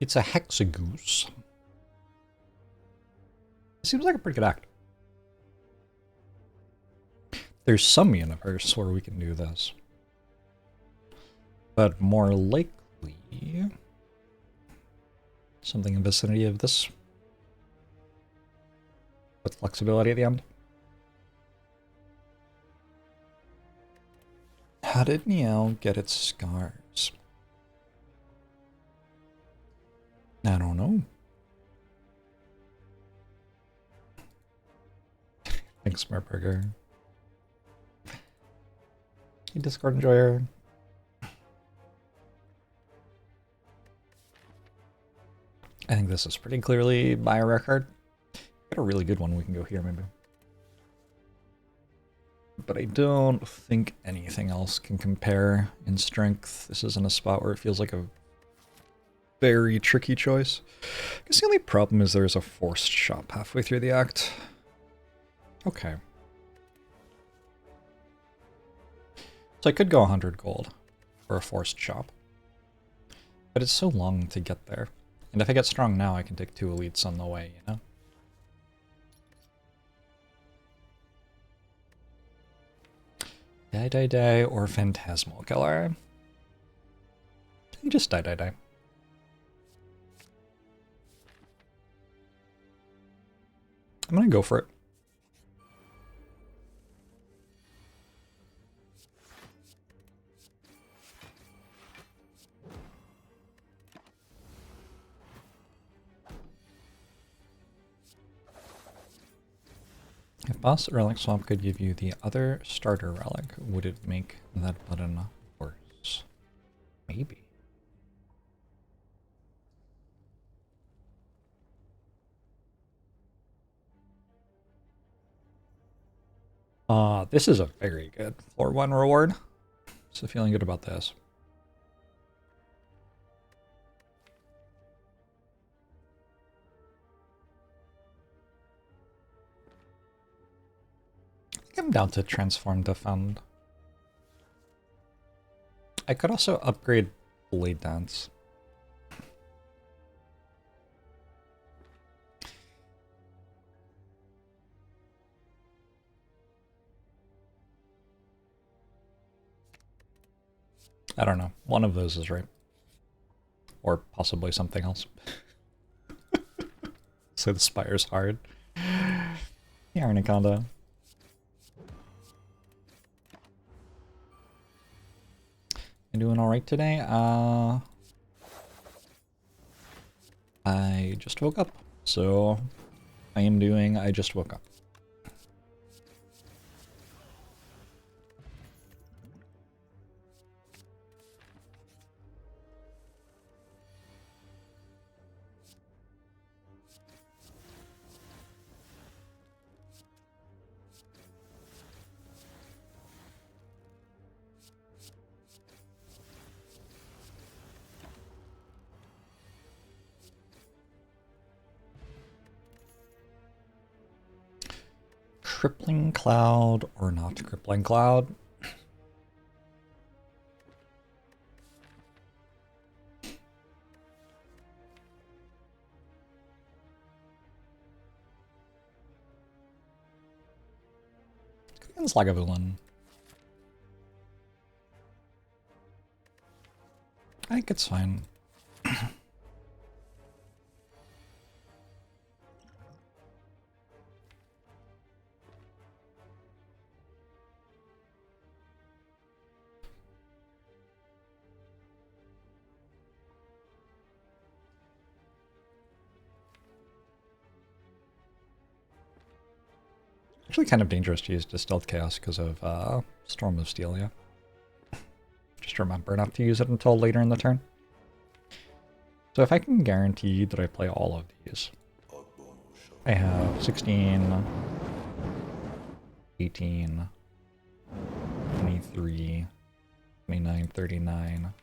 It's a hexagoose. Seems like a pretty good act. There's some universe where we can do this. But more likely, something in the vicinity of this. With flexibility at the end. How did Niall get its scars? I don't know. Thanks, Smurburger. Hey, Discord enjoyer. I think this is pretty clearly by a record. Got a really good one. We can go here, maybe. But I don't think anything else can compare in strength. This isn't a spot where it feels like a very tricky choice. I guess the only problem is there's a forced shop halfway through the act. Okay. So I could go 100 gold for a forced shop. But it's so long to get there. And if I get strong now, I can take 2 elites on the way, you know? Die or Phantasmal Killer. You just die. I'm gonna go for it. If Boss Relic Swap could give you the other starter relic, would it make that button worse? Maybe. This is a very good floor 1 reward. So feeling good about this. I'm down to transform defend. I could also upgrade Blade Dance. I don't know. One of those is right. Or possibly something else. So the Spire's hard. Yeah, Anaconda. You doing alright today? I just woke up. So I just woke up. Crippling Cloud or not Crippling Cloud? It's like a villain. I think it's fine. Actually kind of dangerous to use Distilled Chaos because of Storm of Steel, yeah. Just remember not to use it until later in the turn. So if I can guarantee that I play all of these, I have 16, 18, 23, 29, 39,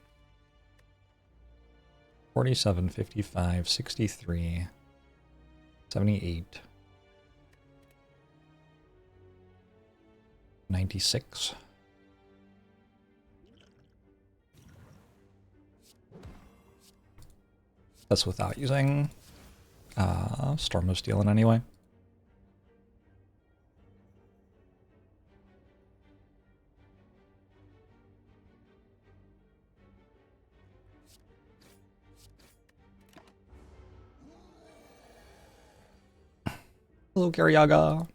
47, 55, 63, 78, 96. That's without using Storm of Steel in any way. Hello, Garyaga.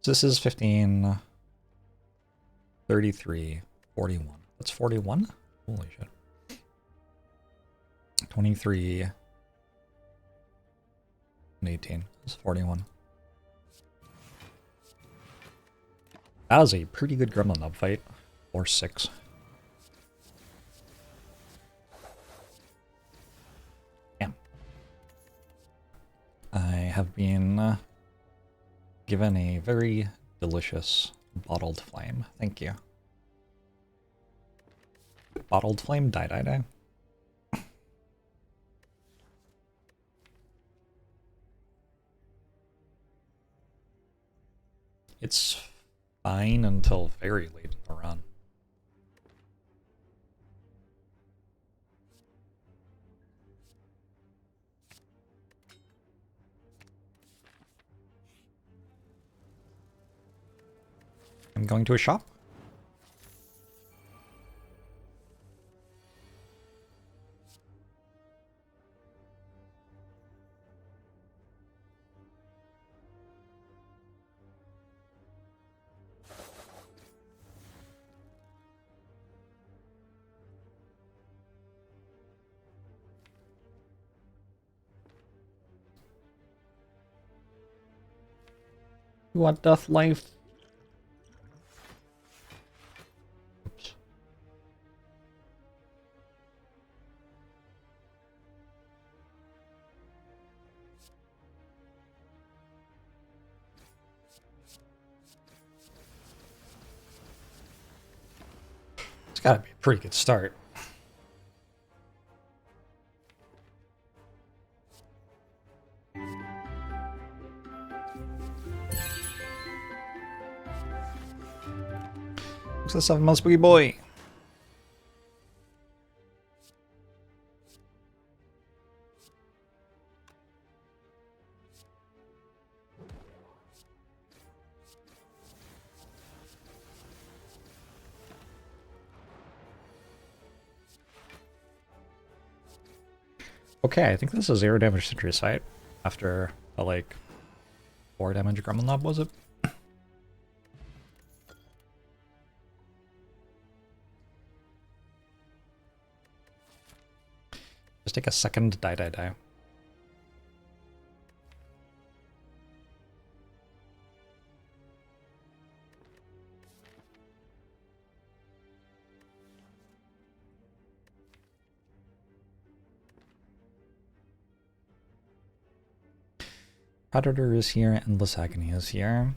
So this is 15, 33, 41. That's 41? Holy shit. 23, and 18. That's 41. That was a pretty good Gremlin Nub fight. Or 6. Damn. I have been given a very delicious bottled flame. Thank you. Bottled flame, die. It's fine until very late in the run. I'm going to a shop. You want death life? Oops. It's gotta be a pretty good start. Looks like 7 months, boogie boy. Okay, I think this is 0 damage Sentry Sight after a like 4 damage Gremlin Lob, was it? Just take a second, die. Predator is here, Endless Agony is here.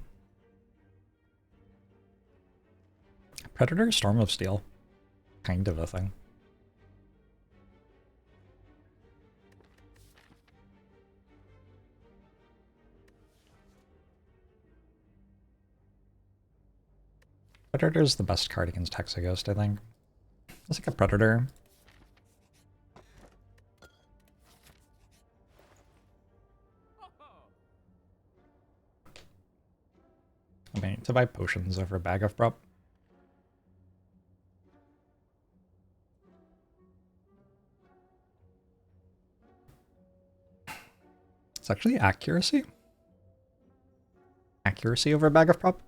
Predator, Storm of Steel. Kind of a thing. Predator is the best card against Hexaghost, I think. It's like a Predator. I mean, to buy potions over a bag of prop. It's actually accuracy. Accuracy over a bag of prop.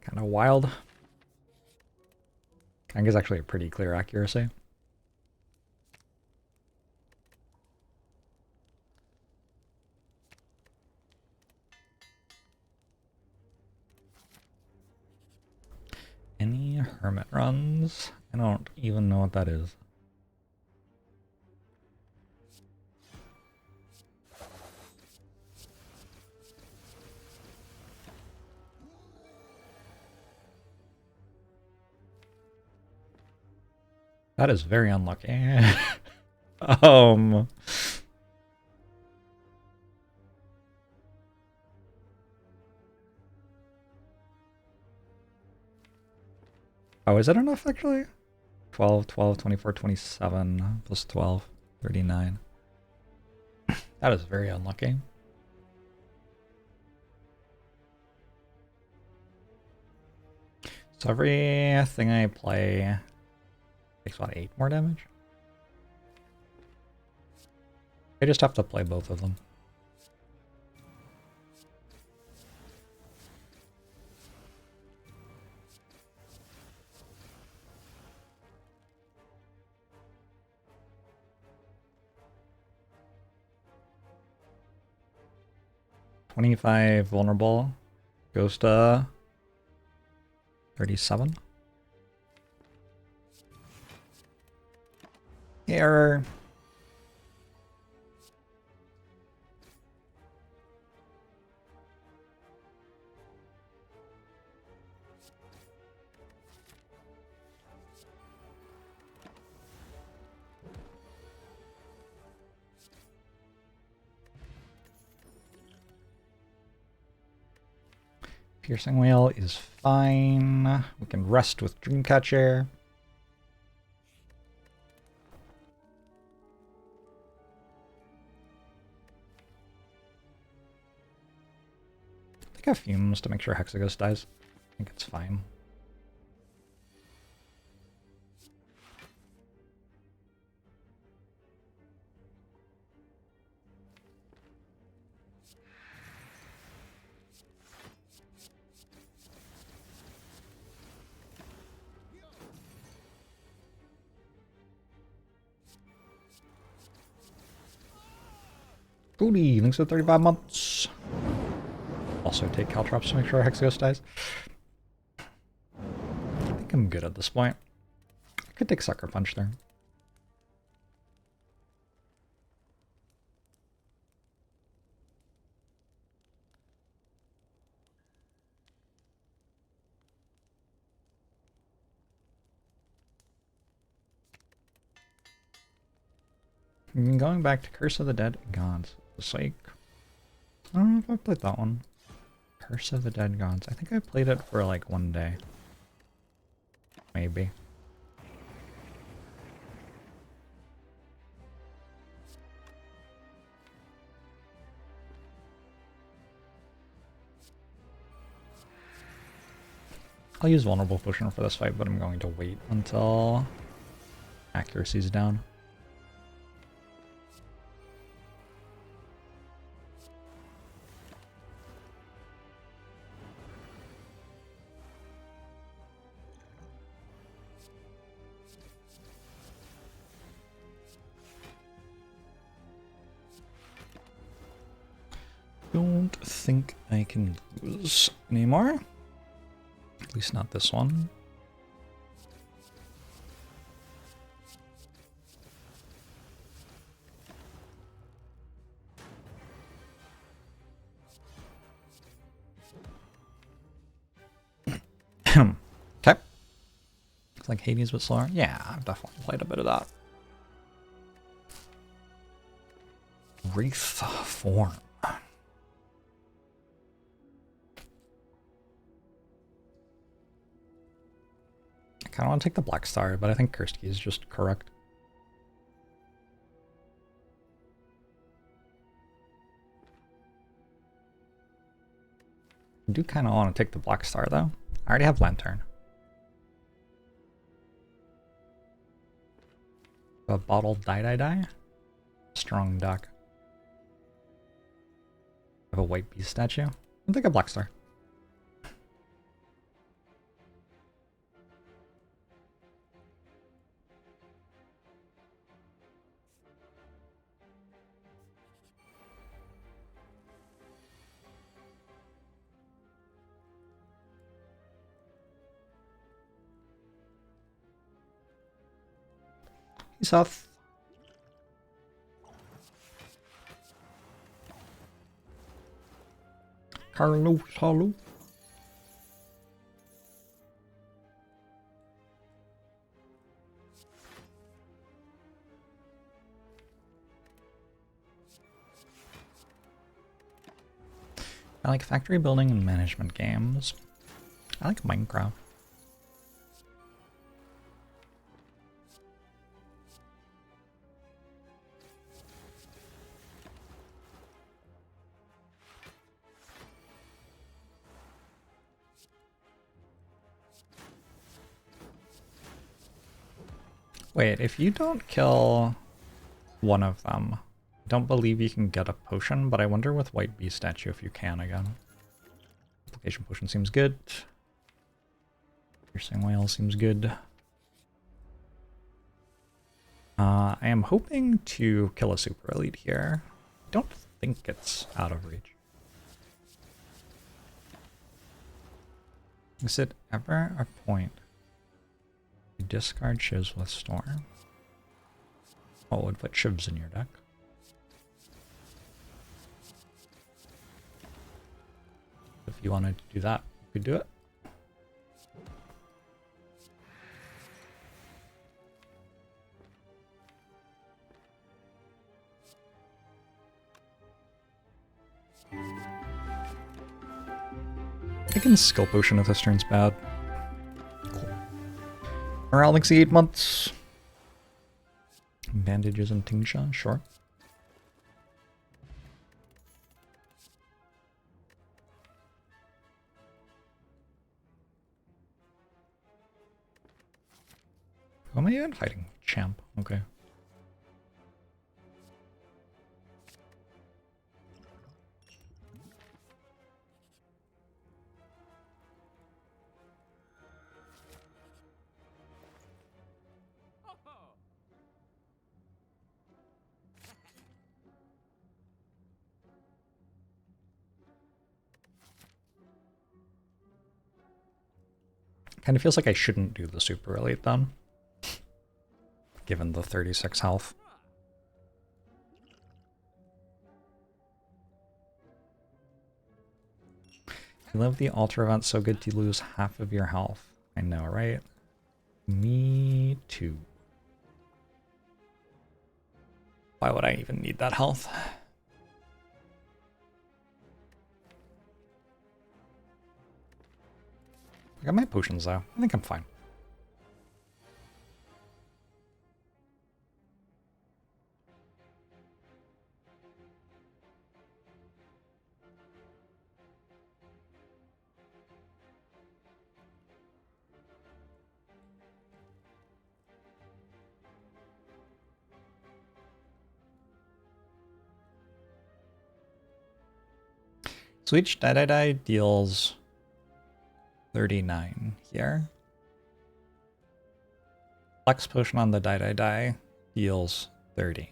Kind of wild. I think it's actually a pretty clear accuracy. Any hermit runs? I don't even know what that is. That is very unlucky. Oh, is it enough actually? 12, 12, 24, 27, plus 12, 39. That is very unlucky. So everything I play takes about 8 more damage. I just have to play both of them. $25 vulnerable goes to 37. Error. Piercing Wheel is fine. We can rest with Dreamcatcher. I think I have Fumes to make sure Hexaghost dies. I think it's fine. Booty, thanks for 35 months. Also take Caltrops to make sure Hexaghost dies. I think I'm good at this point. I could take Sucker Punch there. Going back to Curse of the Dead Gods. For the sake. I don't know if I played that one. Curse of the Dead Gods. I think I played it for like one day. Maybe. I'll use Vulnerable Potion for this fight, but I'm going to wait until accuracy's down. Don't think I can lose anymore. At least not this one. Okay. Looks like Hades was slower. Yeah, I've definitely played a bit of that. Wraith form. I kind of want to take the Black Star, but I think Cursed Key is just correct. I do kind of want to take the Black Star, though. I already have Lantern. A bottled Die. Strong duck. I have a White Beast statue. I'll take a Black Star. He's off. Carlos, hello. I like factory building and management games. I like Minecraft. Wait, if you don't kill one of them, I don't believe you can get a potion, but I wonder with White Bee statue if you can again. Application potion seems good. Piercing whale seems good. I am hoping to kill a super elite here. I don't think it's out of reach. Is it ever a point to discard shivs with storm? Oh, it would put shivs in your deck. If you wanted to do that, you could do it. I can skill potion if this turn's bad. Cool. Morale Elixir 8 months. Bandages and tincture, sure. Who am I even fighting? Champ, okay. Kind of feels like I shouldn't do the super elite then, given the 36 health. You love the altar event so good to lose half of your health. I know, right? Me too. Why would I even need that health? I got my potions though. I think I'm fine. So each die deals 39 here. Flex potion on the die deals 30.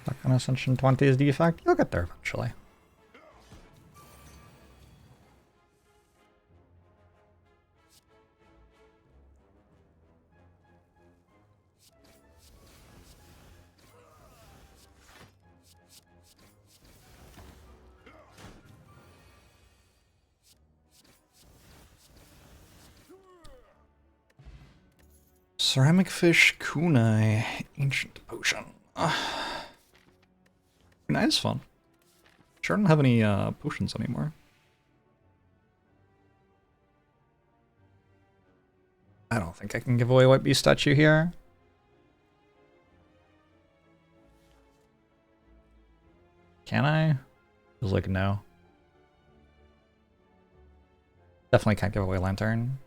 Stuck on Ascension 20 is defect. You'll get there eventually. Ceramic fish kunai, ancient potion. Kunai is fun. Sure, I don't have any potions anymore. I don't think I can give away White Beast statue here. Can I? Feels like no. Definitely can't give away Lantern.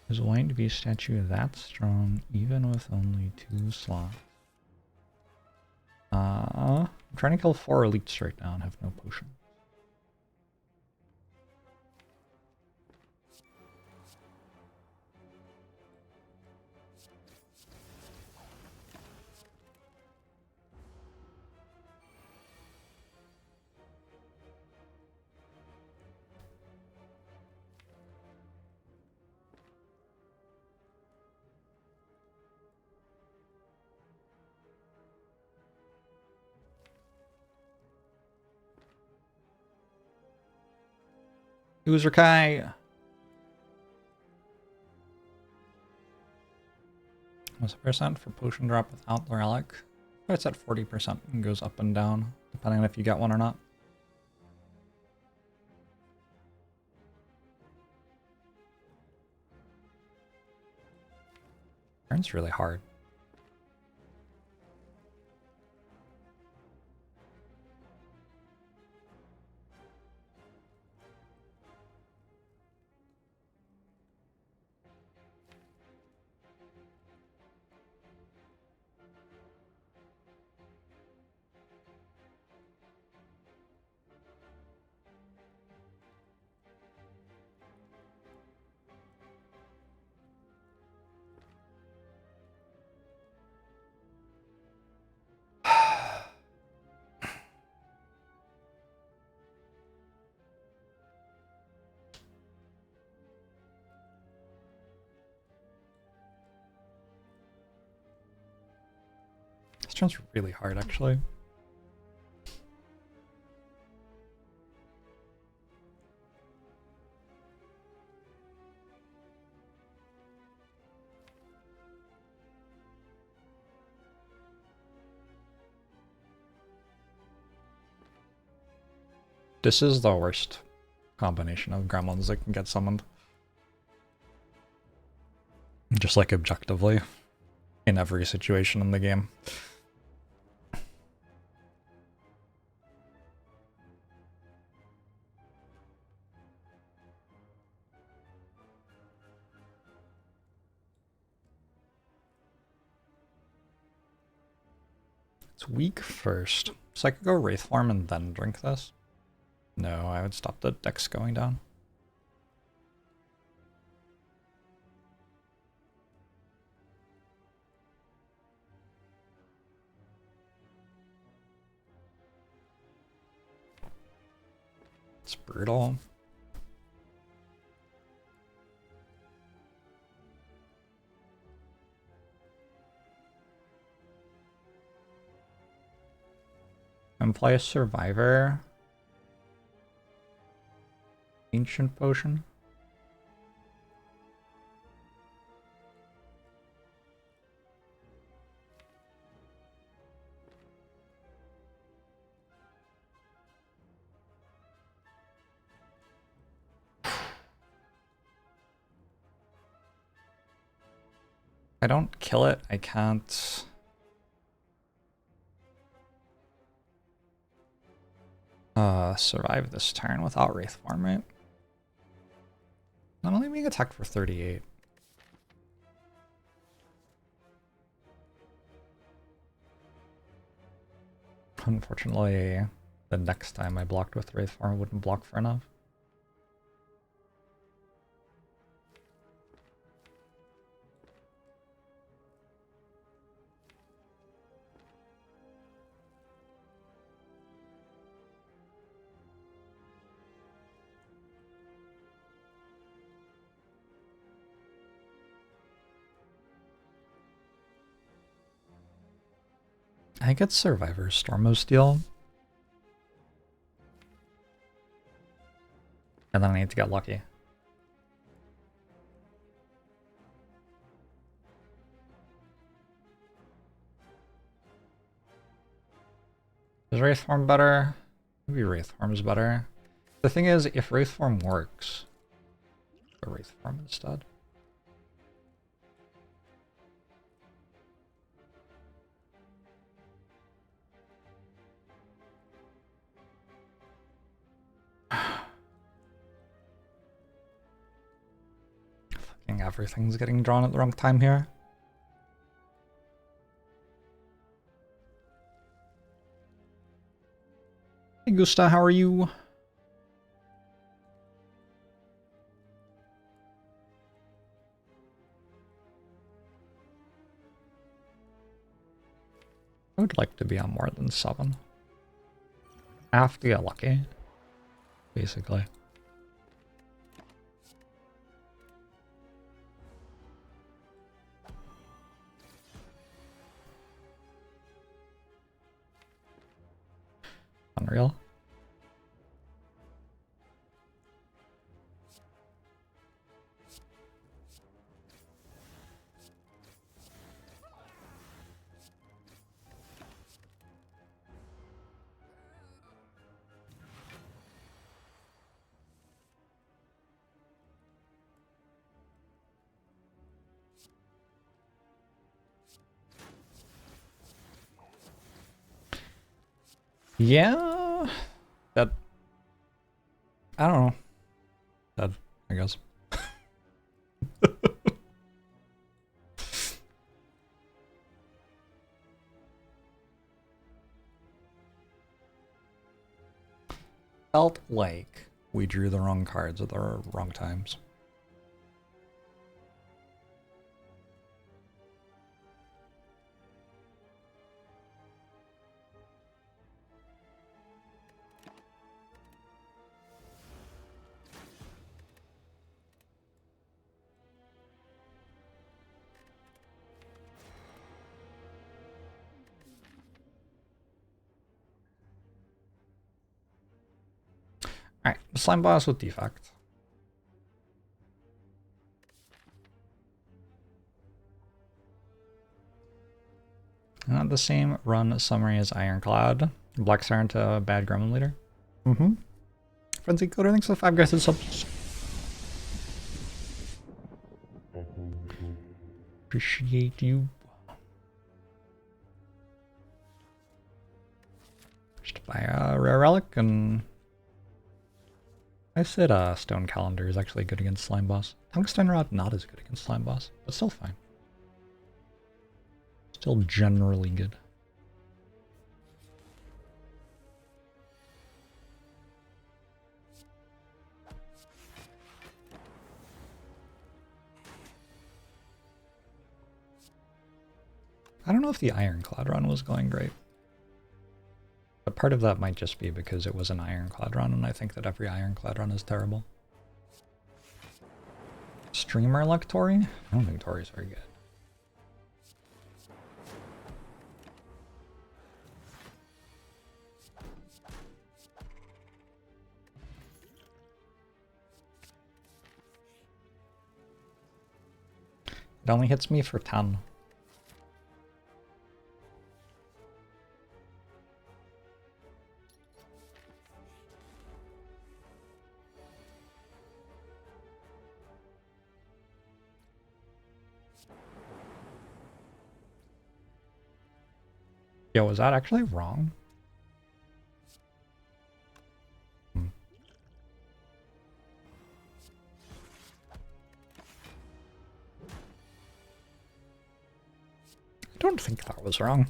Is a White Beast statue that strong even with only 2 slots? I'm trying to kill 4 elites right now and have no potion. User Kai. What's the percent for potion drop without the relic? It's at 40% and goes up and down, depending on if you get one or not. Turn's really hard. This turn's really hard, actually. This is the worst combination of gremlins that can get summoned. Just like objectively, in every situation in the game. It's weak first, so I could go Wraith form and then drink this. No, I would stop the dex going down. It's brutal. And play a Survivor. Ancient Potion. If I don't kill it, I can't... survive this turn without Wraith form, right? Not only being attacked for 38. Unfortunately, the next time I blocked with Wraith form, I wouldn't block for enough. I think it's Survivor Storm of Steel. And then I need to get lucky. Is Wraith form better? Maybe Wraith form is better. The thing is, if Wraith form works, go Wraith form instead. Fucking everything's getting drawn at the wrong time here. Hey Gusta, how are you? I would like to be on more than 7. I have to get lucky, basically. Unreal. Yeah, that, I don't know. That, I guess. Felt like we drew the wrong cards at the wrong times. Alright, slime boss with defect. Not the same run summary as Ironclad. Black Star into a bad Gremlin leader. Mm-hmm. Frenzy Coder, thanks for 5 guys and subs. Appreciate you. Just buy a rare relic, and I said Stone Calendar is actually good against Slime Boss. Tungsten Rod not as good against Slime Boss, but still fine. Still generally good. I don't know if the Ironclad run was going great. But part of that might just be because it was an Ironclad run, and I think that every Ironclad run is terrible. Streamer luck Tori? I don't think Tori's very good. It only hits me for 10. Yo, was that actually wrong? I don't think that was wrong.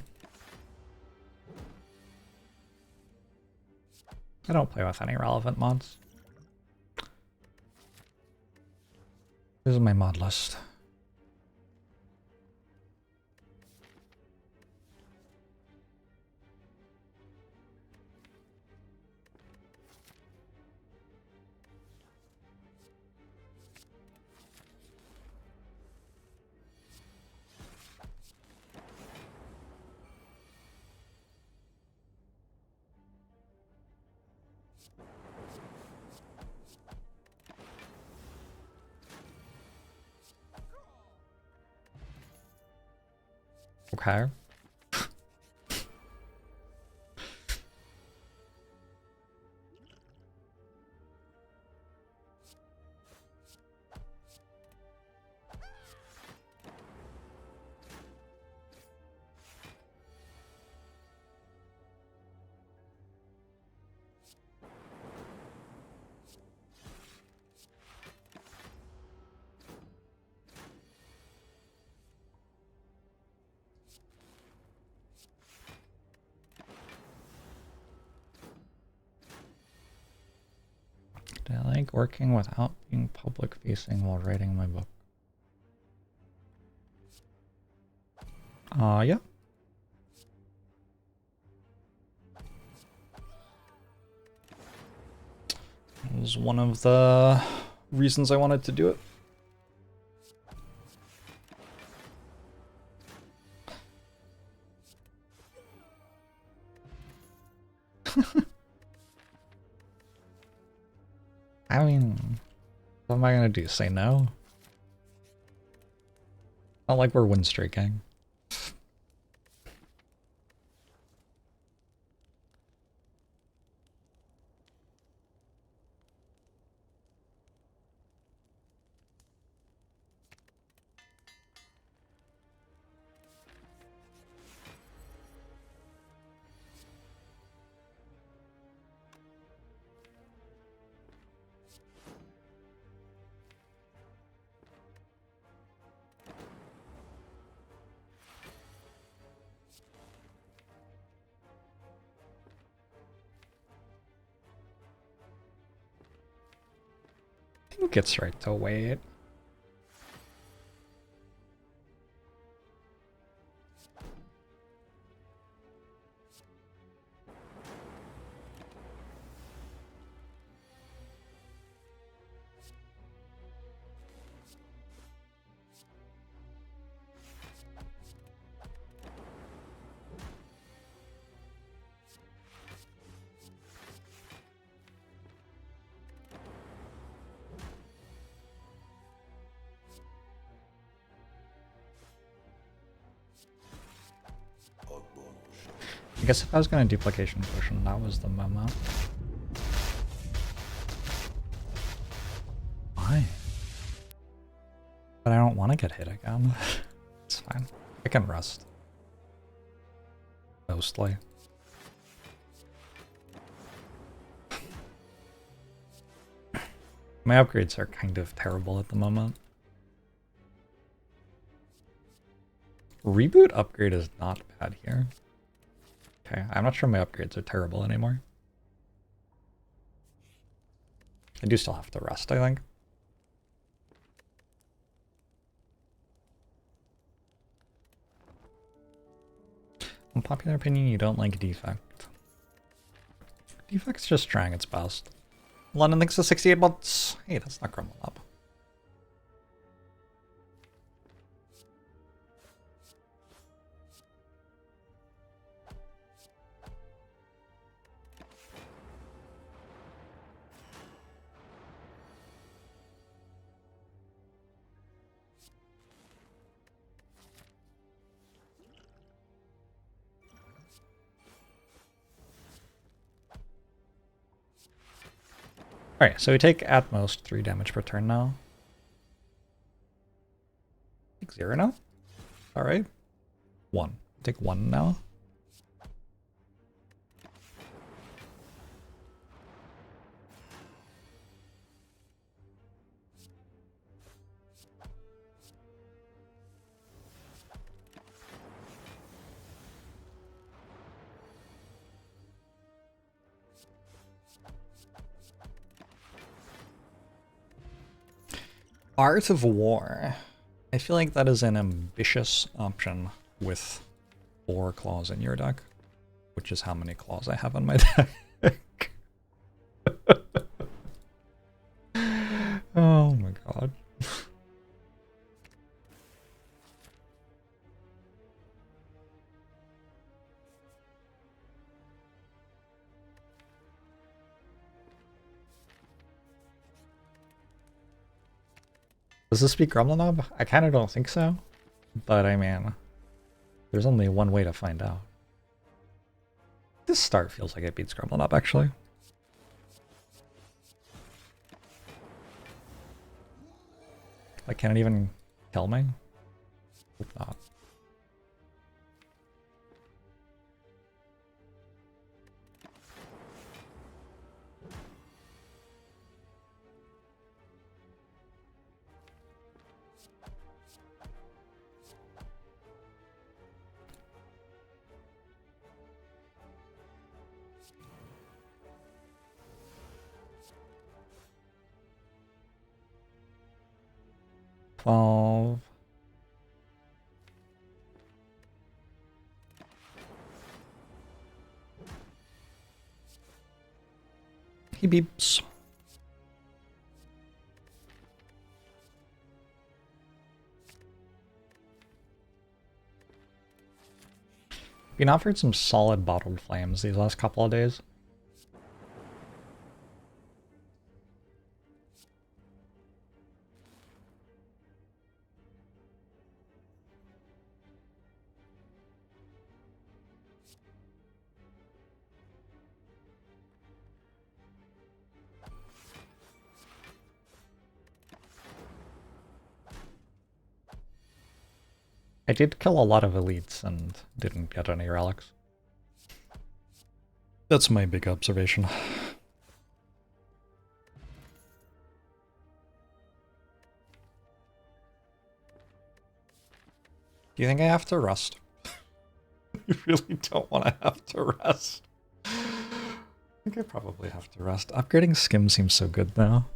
I don't play with any relevant mods. This is my mod list. Okay. Do I like working without being public facing while writing my book? Yeah. It was one of the reasons I wanted to do it. I mean, what am I gonna do? Say no? Not like we're win streaking. think it's right to wait. I guess if I was going to duplication potion, that was the moment. Why? But I don't want to get hit again. It's fine. I can rest. Mostly. My upgrades are kind of terrible at the moment. Reboot upgrade is not bad here. Okay, I'm not sure my upgrades are terrible anymore. I do still have to rest, I think. Unpopular opinion, you don't like Defect. Defect's just trying its best. London thinks the 68 months. Hey, that's not grumbling up. Alright, so we take at most 3 damage per turn now. Take 0 now? Alright. 1. Take 1 now. Art of War. I feel like that is an ambitious option with 4 claws in your deck, which is how many claws I have on my deck. Oh my god. Does this beat Gremlinob? I kind of don't think so, but I mean, there's only one way to find out. This start feels like it beats Gremlinob, actually. Like, can it even kill me? Hope not. He beeps. Been offered some solid bottled flames these last couple of days. I did kill a lot of elites and didn't get any relics. That's my big observation. Do you think I have to rest? I really don't want to have to rest. I think I probably have to rest. Upgrading Skim seems so good now.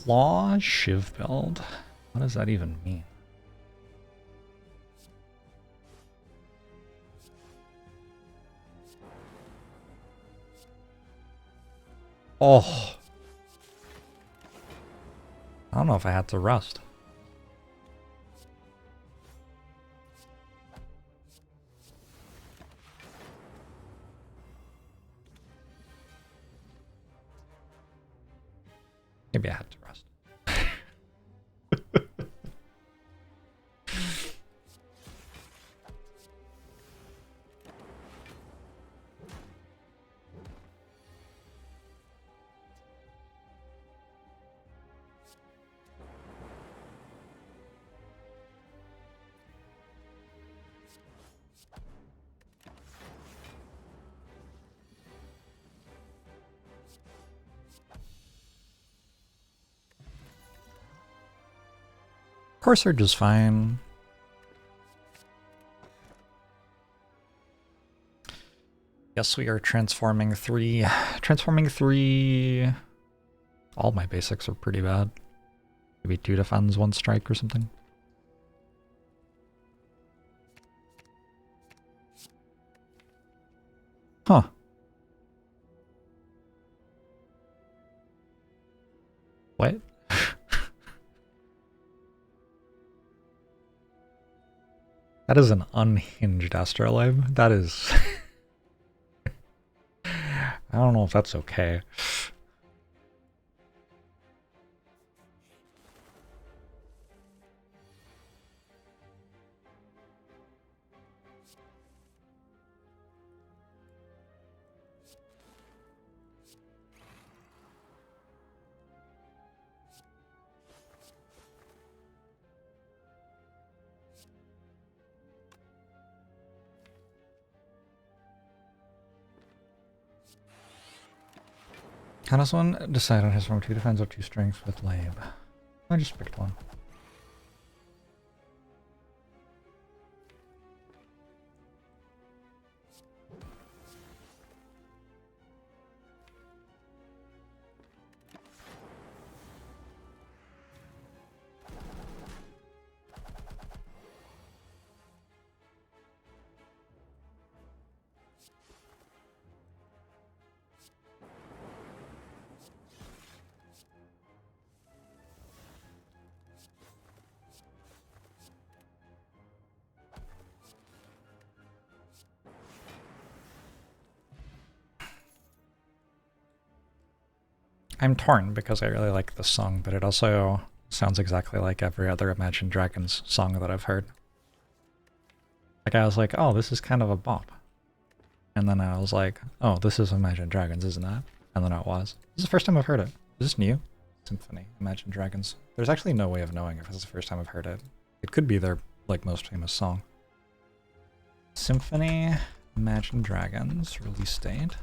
Claw Shiv build. What does that even mean? Oh. I don't know if I had to rust. Maybe I had to rust. Core Surge is fine. Yes, we are transforming three. Transforming three. All my basics are pretty bad. Maybe 2 defends, 1 strike or something. Huh. What? That is an unhinged astrolabe. That is... I don't know if that's okay. How does one decide on his from 2 defense or 2 strength with Lab? I just picked one. I'm torn because I really like this song, but it also sounds exactly like every other Imagine Dragons song that I've heard. Like I was like, oh, this is kind of a bop. And then I was like, oh, this is Imagine Dragons, isn't it? And then it was. This is the first time I've heard it. Is this new? Symphony, Imagine Dragons. There's actually no way of knowing if it's the first time I've heard it. It could be their, like, most famous song. Symphony, Imagine Dragons, release date.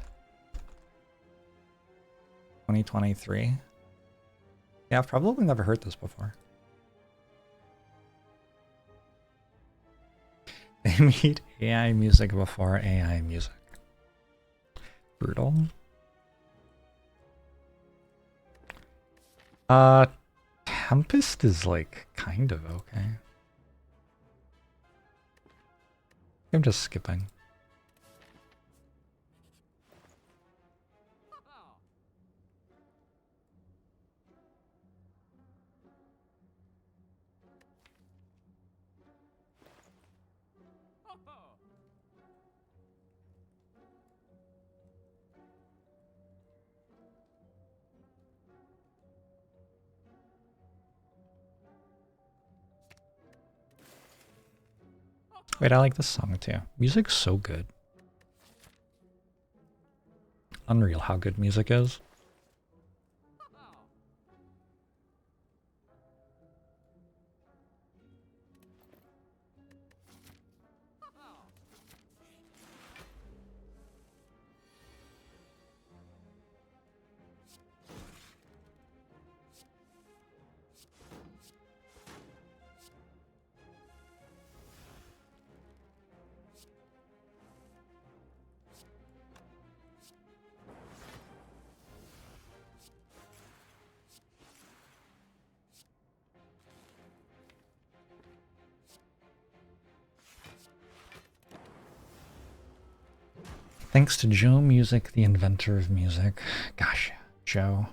2023. Yeah, I've probably never heard this before. They made AI music before AI music. Brutal. Tempest is like kind of okay. I'm just skipping. Wait, I like this song too. Music's so good. Unreal how good music is. Thanks to Joe Music, the inventor of music. Gosh, Joe.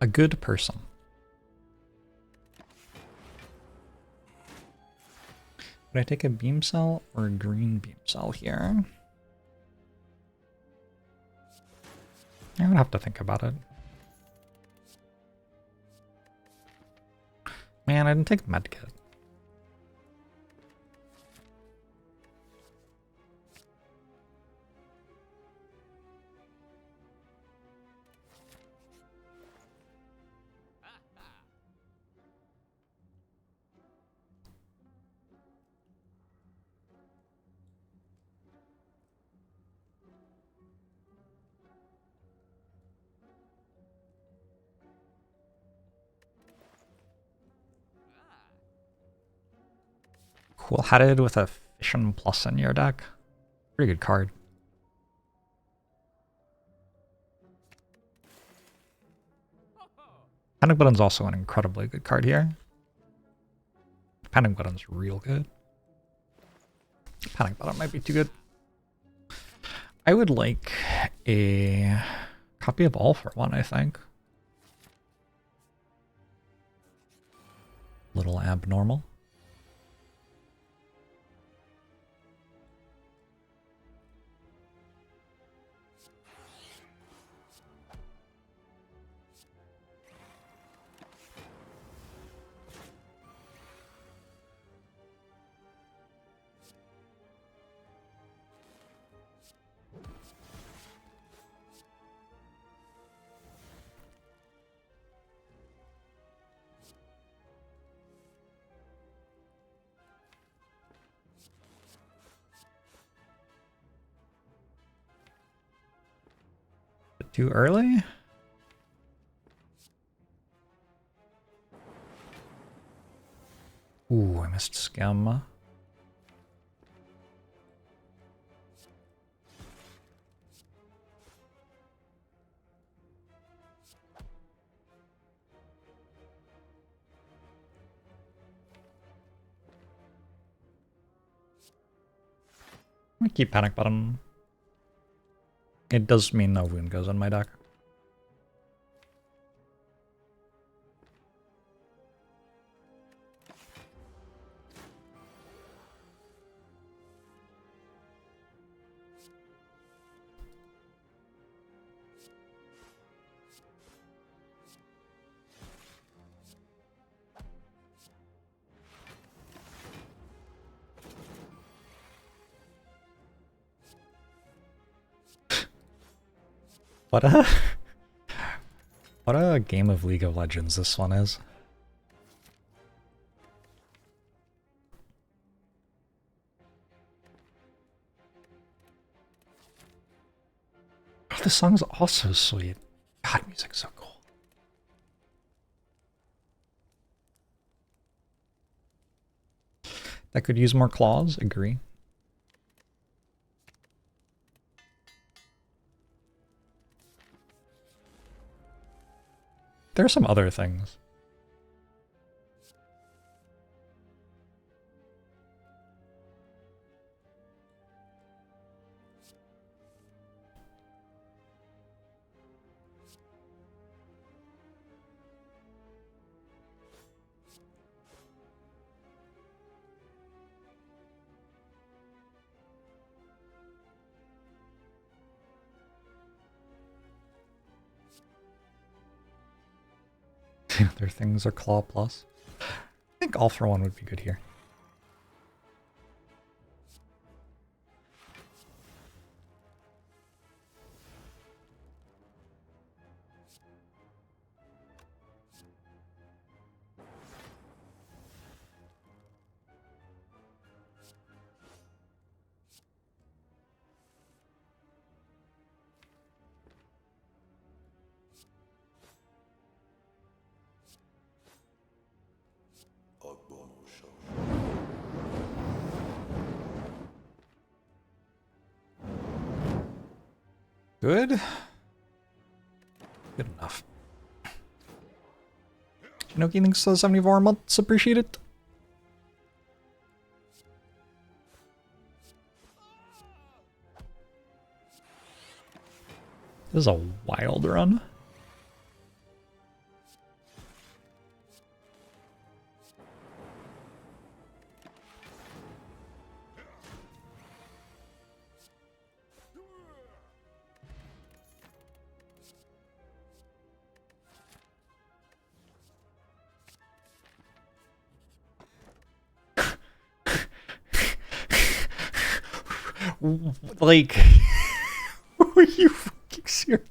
A good person. Would I take a beam cell or a green beam cell here? I would have to think about it. Man, I didn't take the medkit. Cool-headed with a Fission Plus in your deck. Pretty good card. Panic Button's also an incredibly good card here. Panic Button's real good. Panic Button might be too good. I would like a copy of All for One, I think. Little abnormal. Too early? Ooh, I missed Scum. I'm gonna keep Panic Button. It does mean no wound goes in my deck. What a game of League of Legends this one is. Oh, this song's also sweet. God, music's so cool. That could use more claws, agree. There are some other things. Other things are Claw Plus. I think All for One would be good here. Good. Good enough. Shinoki thinks 74 months, appreciate it. This is a wild run. Like, are you fucking serious?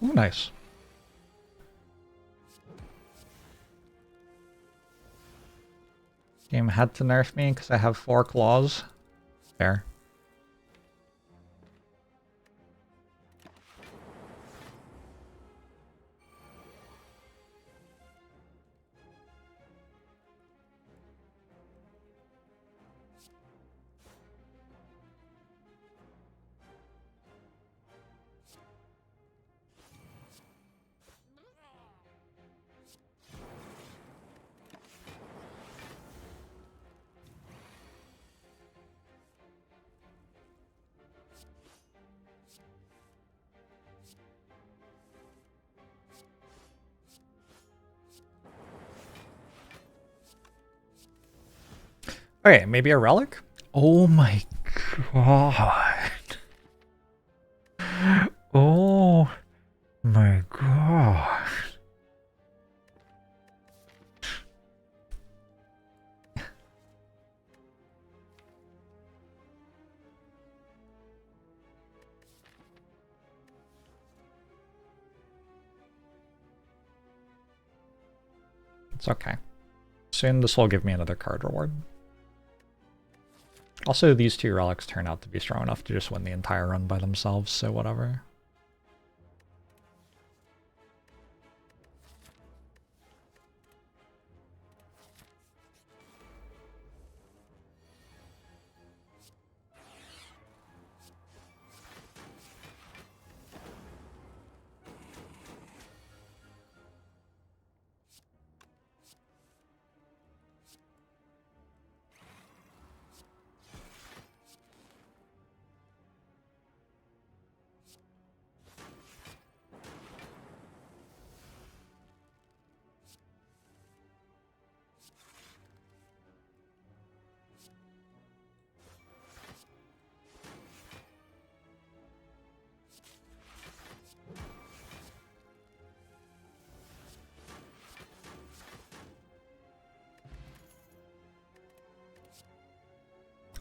Oh, nice. Game had to nerf me because I have 4 claws. Fair. Okay, maybe a relic? Oh my god. Oh my god. It's okay. Soon this will give me another card reward. Also, these 2 relics turn out to be strong enough to just win the entire run by themselves, so whatever.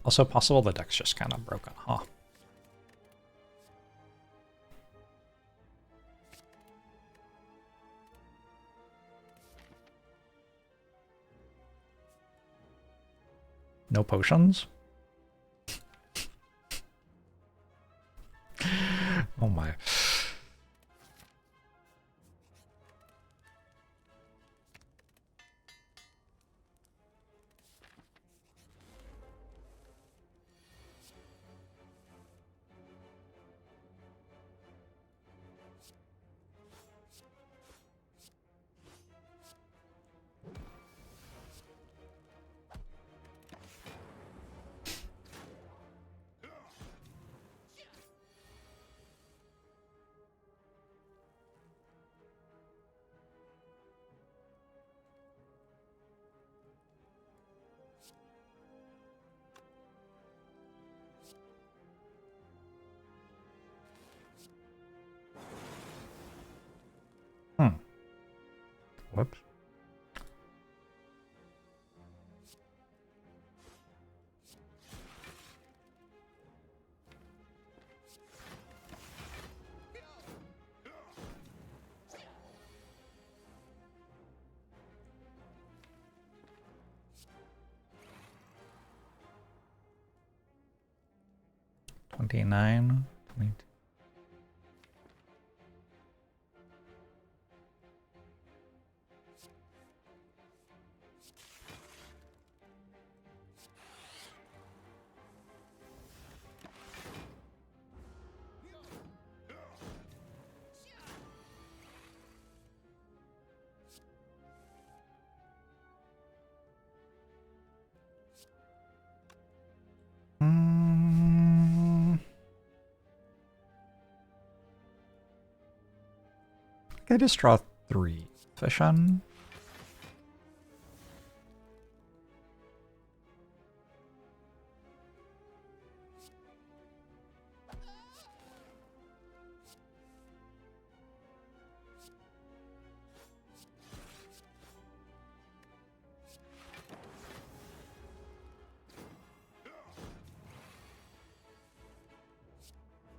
Also possible the deck's just kind of broken, huh? No potions? Oh my. Whoops. $29, $22. I just draw 3 fission.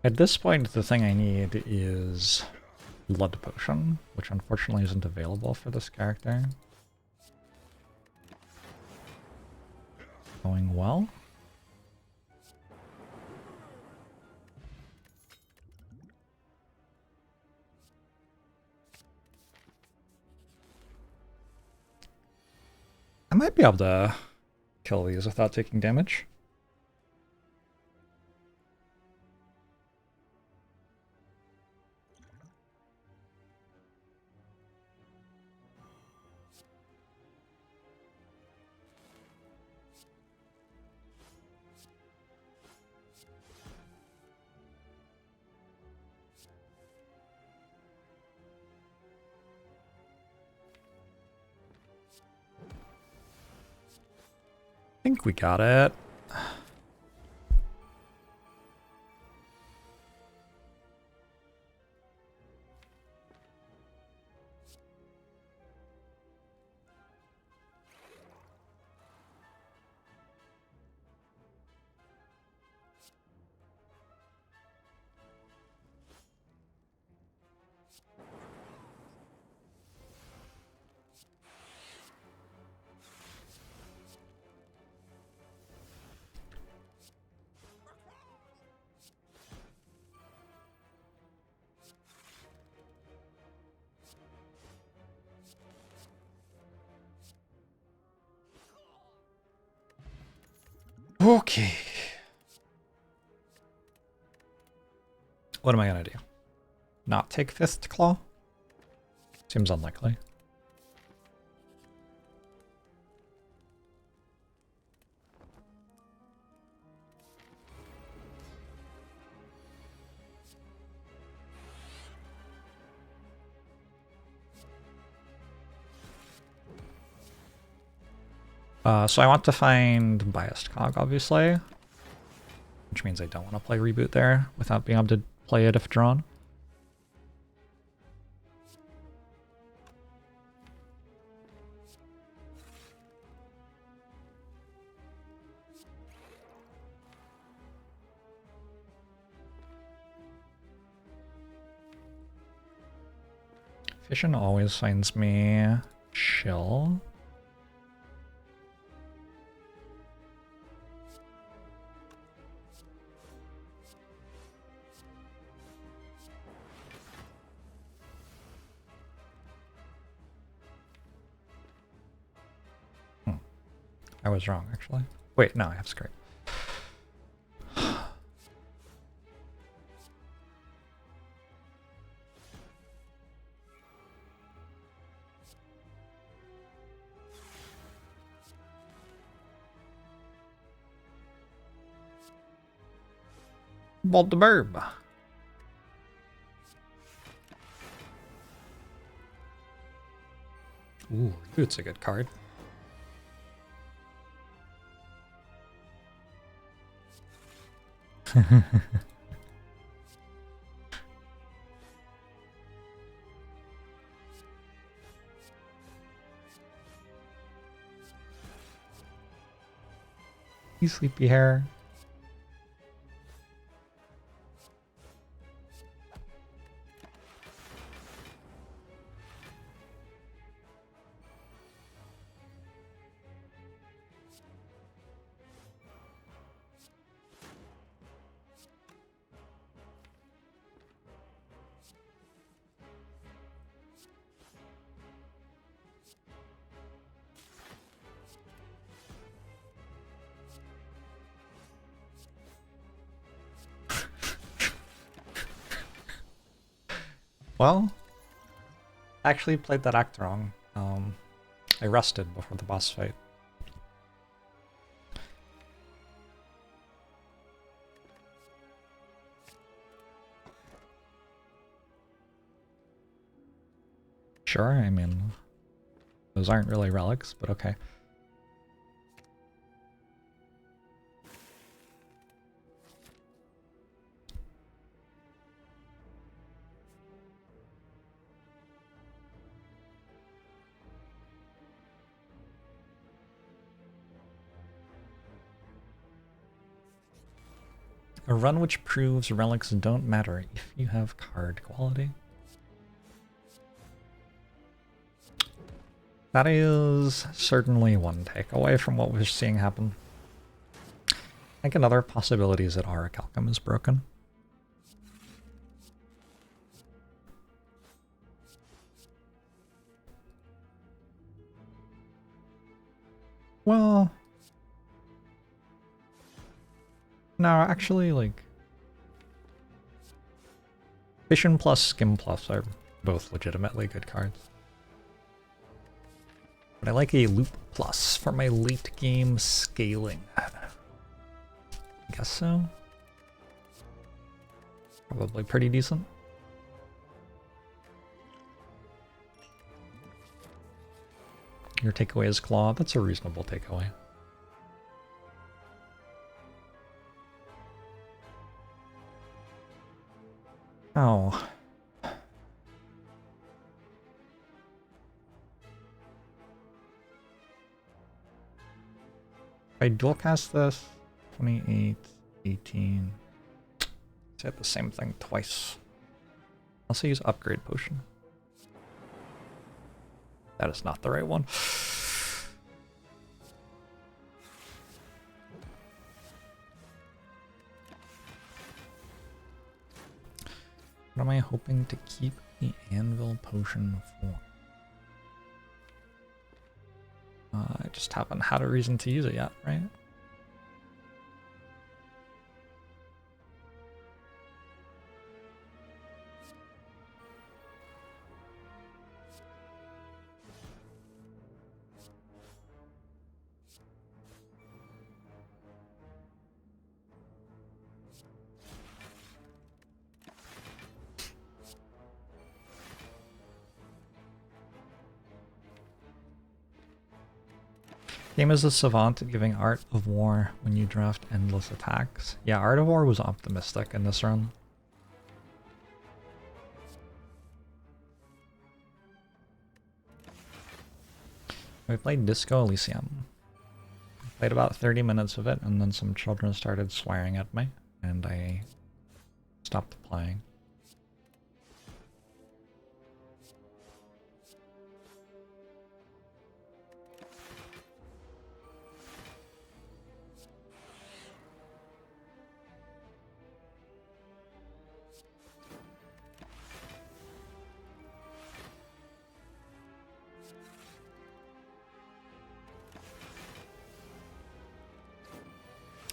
At this point, the thing I need is Blood Potion, which unfortunately isn't available for this character. Going well. I might be able to kill these without taking damage. I think we got it. Okay. What am I gonna do? Not take Fist Claw? Seems unlikely. So I want to find Biased Cog, obviously. Which means I don't want to play Reboot there without being able to play it if drawn. Fission always finds me chill. I was wrong, actually. Wait, no, I have Scrape. Bolt the Burb. Ooh, Reboot's a good card. You sleepy hair. Well, I actually played that act wrong. I rested before the boss fight. Sure, I mean, those aren't really relics, but okay. A run which proves relics don't matter if you have card quality. That is certainly one takeaway from what we're seeing happen. I think another possibility is that Auric Alchem is broken. Well, no, actually, like, Vision plus Skim plus are both legitimately good cards. But I like a Loop plus for my late game scaling. I guess so. Probably pretty decent. Your takeaway is Claw. That's a reasonable takeaway. Oh. If I dual cast this, 28, 18. Let's hit the same thing twice. I'll also use Upgrade Potion. That is not the right one. What am I hoping to keep the Anvil Potion for? I just haven't had a reason to use it yet, right? Game is a savant at giving Art of War when you draft endless attacks. Yeah, Art of War was optimistic in this run. We played Disco Elysium. Played about 30 minutes of it, and then some children started swearing at me, and I stopped playing.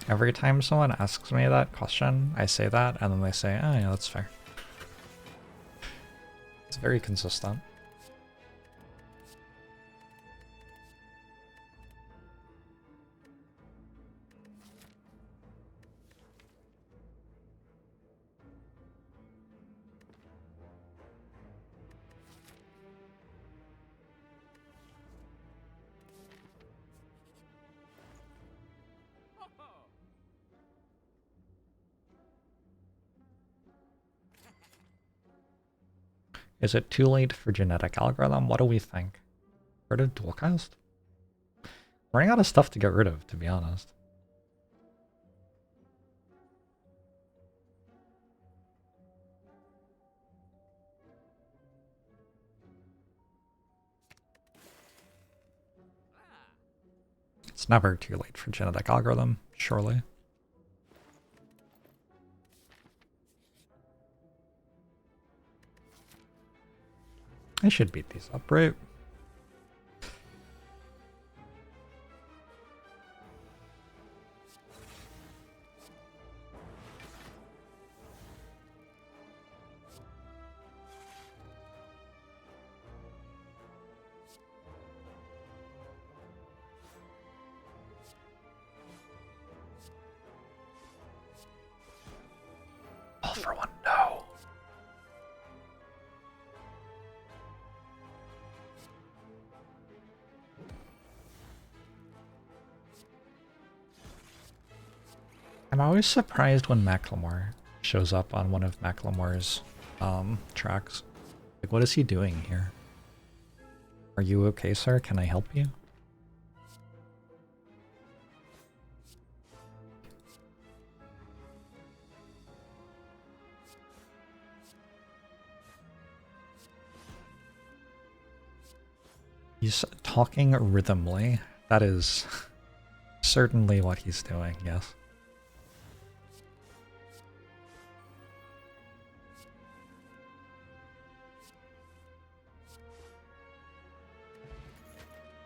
Every time someone asks me that question, I say that, and then they say, oh yeah, that's fair. It's very consistent. Is it too late for genetic algorithm? What do we think? Rid of dualcast? Running out of stuff to get rid of, to be honest. It's never too late for genetic algorithm, surely. I should beat these up, right? All for one, no. I'm always surprised when Macklemore shows up on one of Macklemore's tracks. Like, what is he doing here? Are you okay, sir? Can I help you? He's talking rhythmly. That is certainly what he's doing, yes.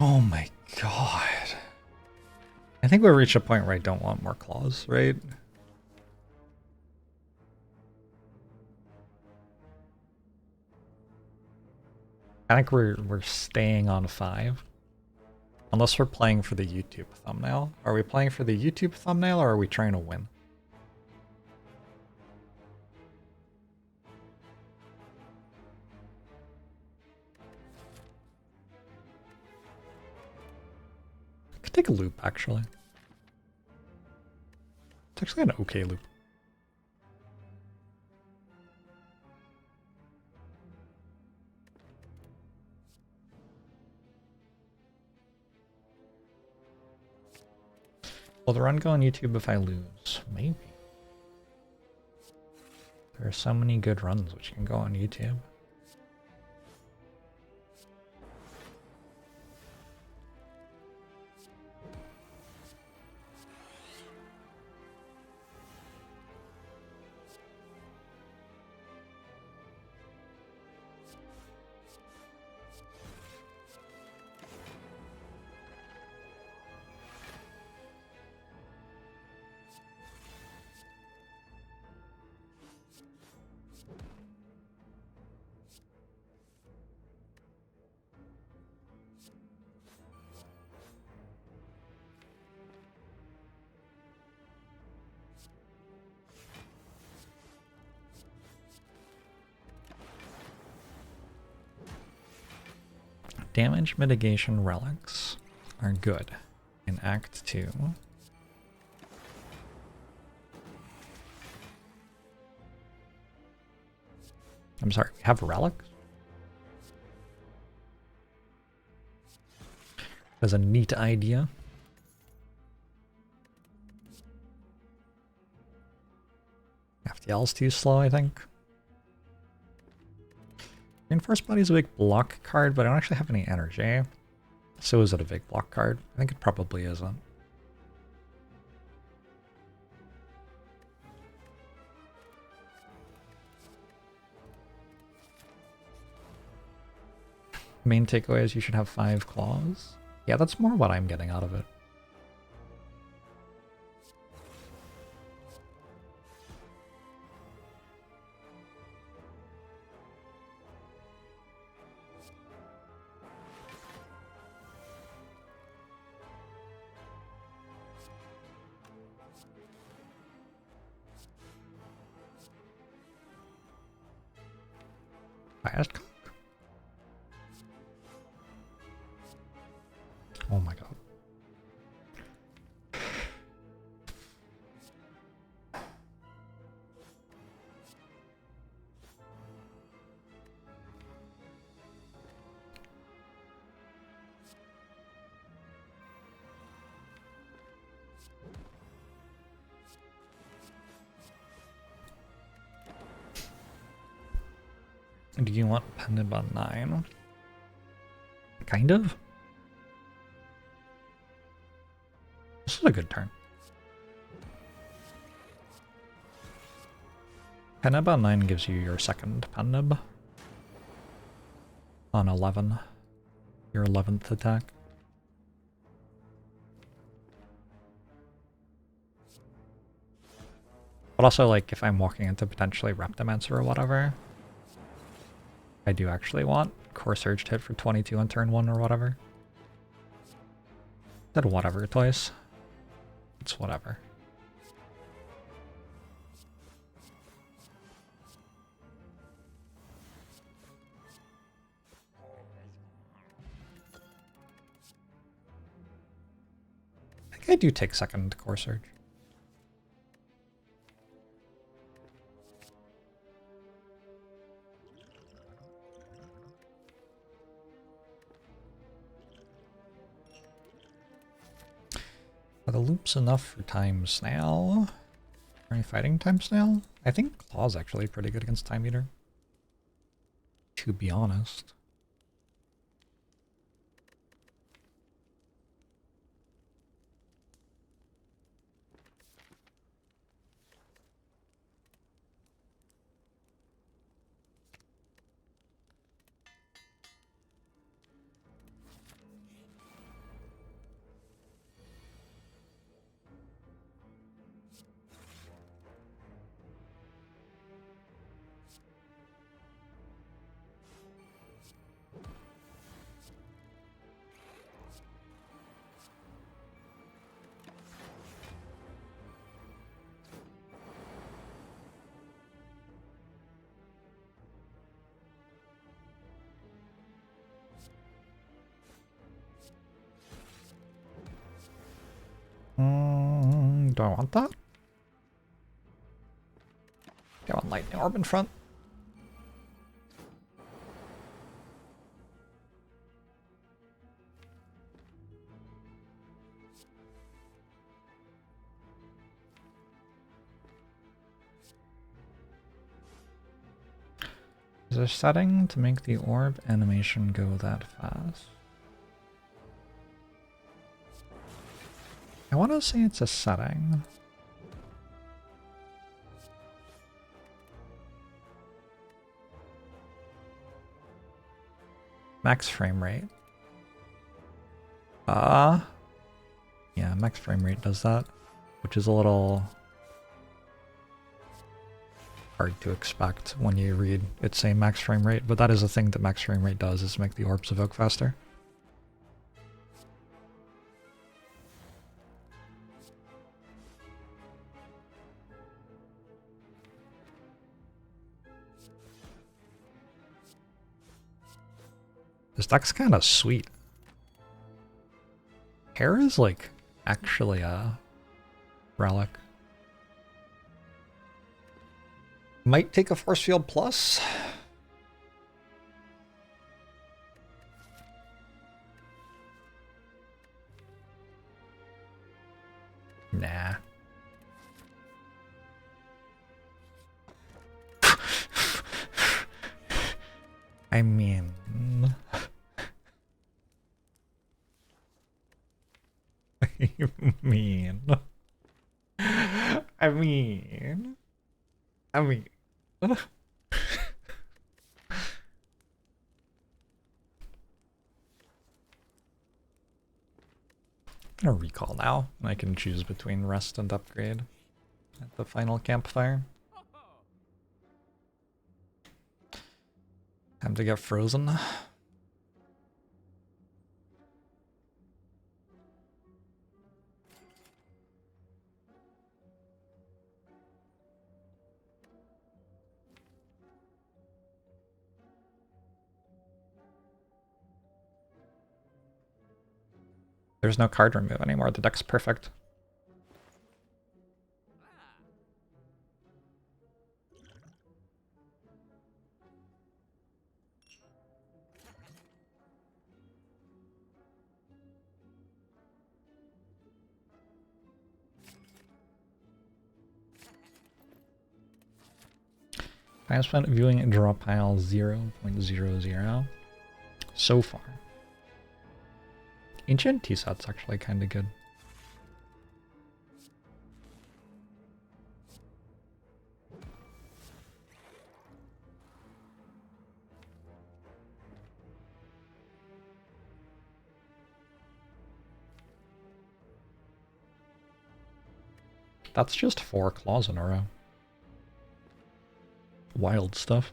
Oh my god. I think we've reached a point where I don't want more claws, right? I think we're staying on 5. Unless we're playing for the YouTube thumbnail. Are we playing for the YouTube thumbnail or are we trying to win? I could take a loop, actually. It's actually an okay loop. Will the run go on YouTube if I lose? Maybe. There are so many good runs which can go on YouTube. Damage mitigation relics are good in Act 2. I'm sorry, we have relics? That's a neat idea. FTL's too slow, I think. Reinforced Body is a big block card, but I don't actually have any energy. So is it a big block card? I think it probably isn't. Main takeaway is you should have 5 claws. Yeah, that's more what I'm getting out of it. Fast. Oh my god. Do you want pendant on 9? Kind of. This is a good turn. Pendant on 9 gives you your second pendant on 11. Your 11th attack. But also, like, if I'm walking into potentially Reptimancer or whatever, I do actually want Core Surge to hit for 22 on turn 1 or whatever. Said whatever twice. It's whatever. I think I do take second Core Surge. Are the loops enough for Time Snail? Are you fighting Time Snail? I think Claw's actually pretty good against Time Eater, to be honest. Do I want that? I want Lightning Orb in front. Is there a setting to make the orb animation go that fast? I want to say it's a setting. Max frame rate. Yeah, max frame rate does that, which is a little hard to expect when you read it say max frame rate, but that is a thing that max frame rate does, is make the orbs evoke faster. This deck's kind of sweet. Hair is like actually a relic. Might take a force field plus. Nah. I mean... I mean... I'm gonna recall now. I can choose between rest and upgrade at the final campfire. Time to get frozen. There's no card remove anymore. The deck's perfect. Time spent viewing a draw pile 0.00 so far. Ancient T-Set's actually kind of good. That's just 4 claws in a row. Wild stuff.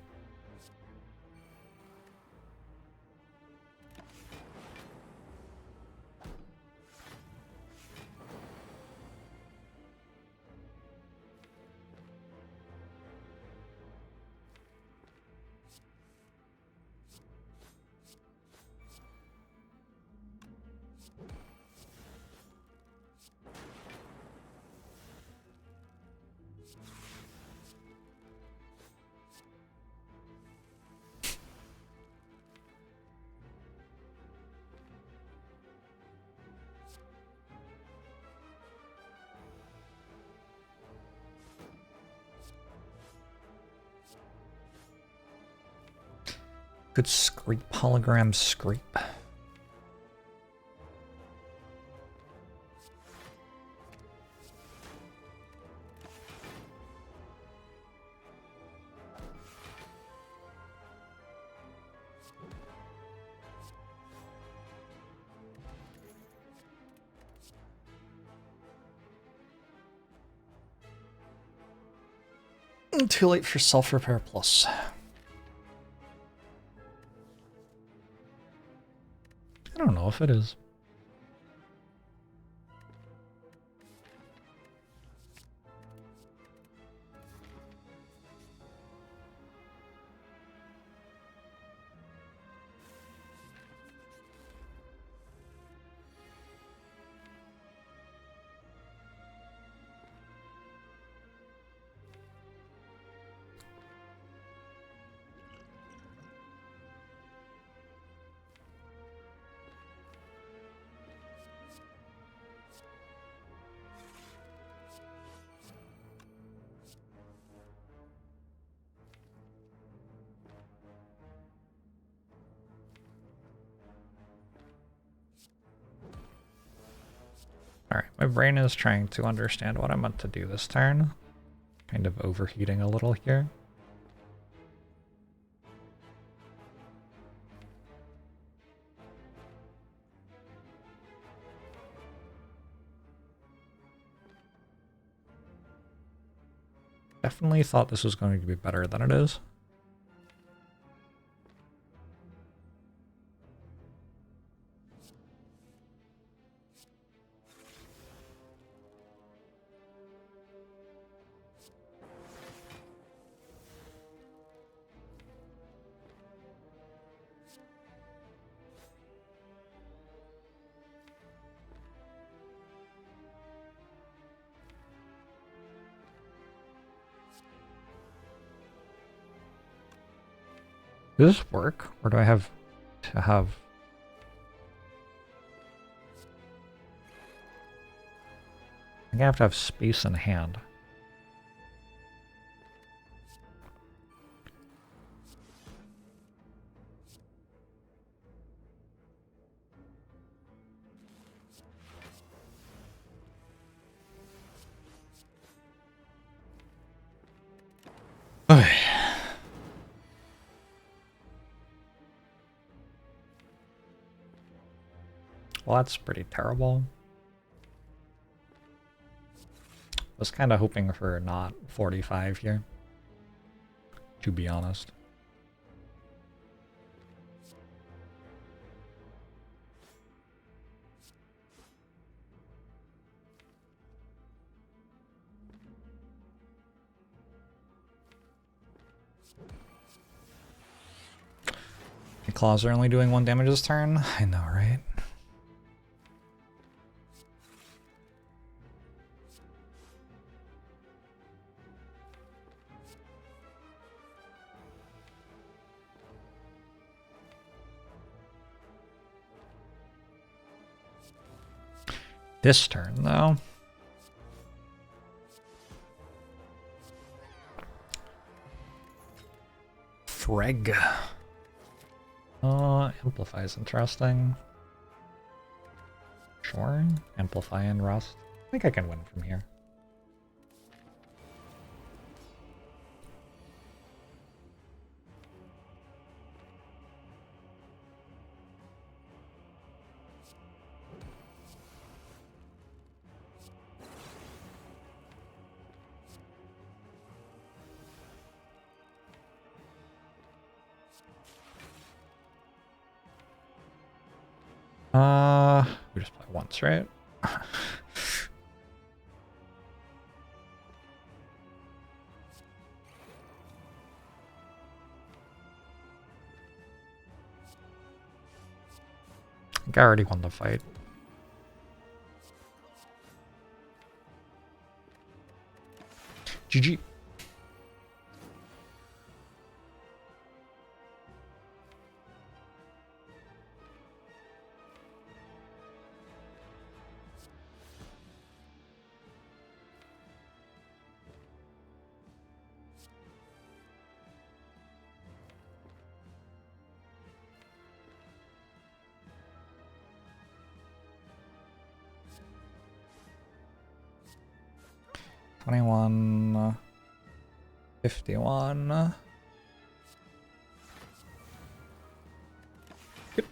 Could scrape hologram scrape. Too late for self-repair plus. I don't know if it is. Alright, my brain is trying to understand what I meant to do this turn. Kind of overheating a little here. Definitely thought this was going to be better than it is. Does this work? Or do I have to have... I think I have to have space in hand. Okay. Well, that's pretty terrible. Was kind of hoping for not 45 here, to be honest. The claws are only doing 1 damage this turn? I know, right? This turn, though. Freg. Amplify is interesting. Sure. Amplify and Rust. I think I can win from here. We just play once, right? I think I already won the fight. GG. 21, 51. Yep.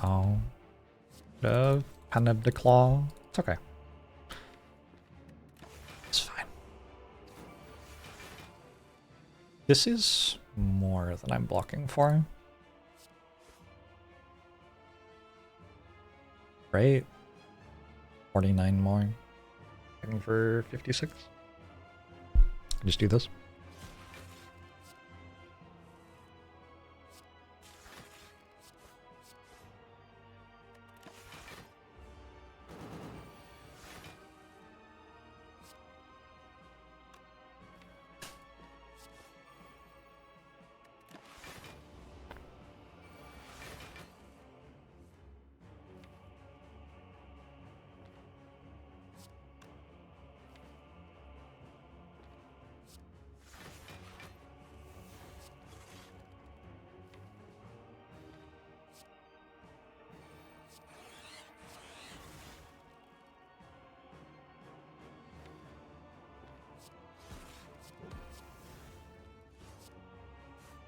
Oh. The pen of the claw. It's okay. It's fine. This is more than I'm blocking for. Right? 49 more. Looking for 56. Just do this.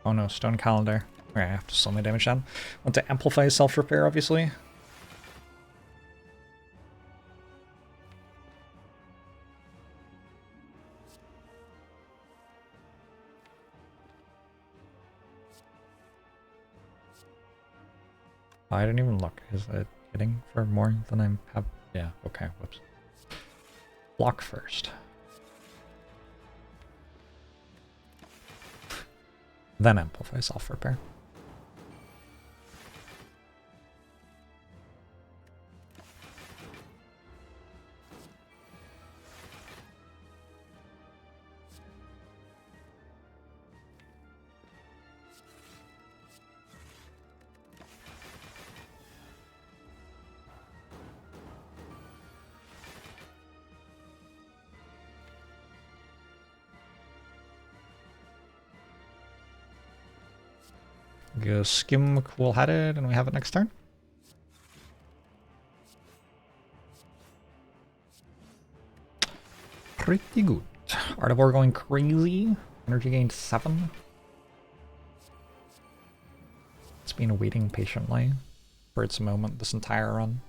Oh no, stone calendar. Okay, I have to slow my damage down. Want to amplify self-repair, obviously. Oh, I didn't even look. Is it hitting for more than I have? Yeah, okay, whoops. Block first. Then amplify self-repair. Go skim cool-headed, and we have it next turn. Pretty good. Art of War going crazy. Energy gained 7. It's been waiting patiently for its moment this entire run.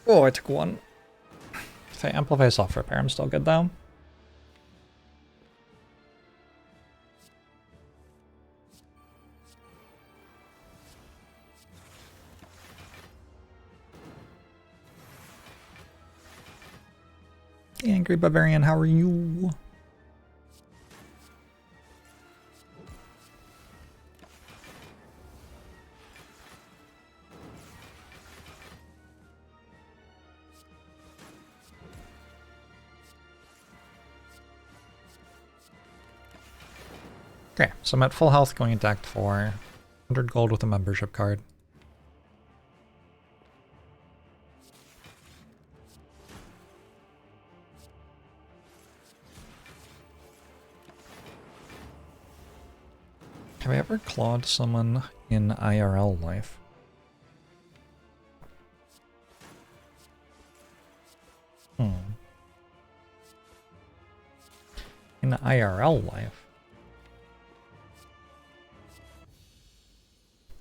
Oh, I took 1. If I amplify self-repair, I'm still good though. Angry Bavarian, how are you? Okay, so I'm at full health going into Act 4. 100 gold with a membership card. Have I ever clawed someone in IRL life? In IRL life?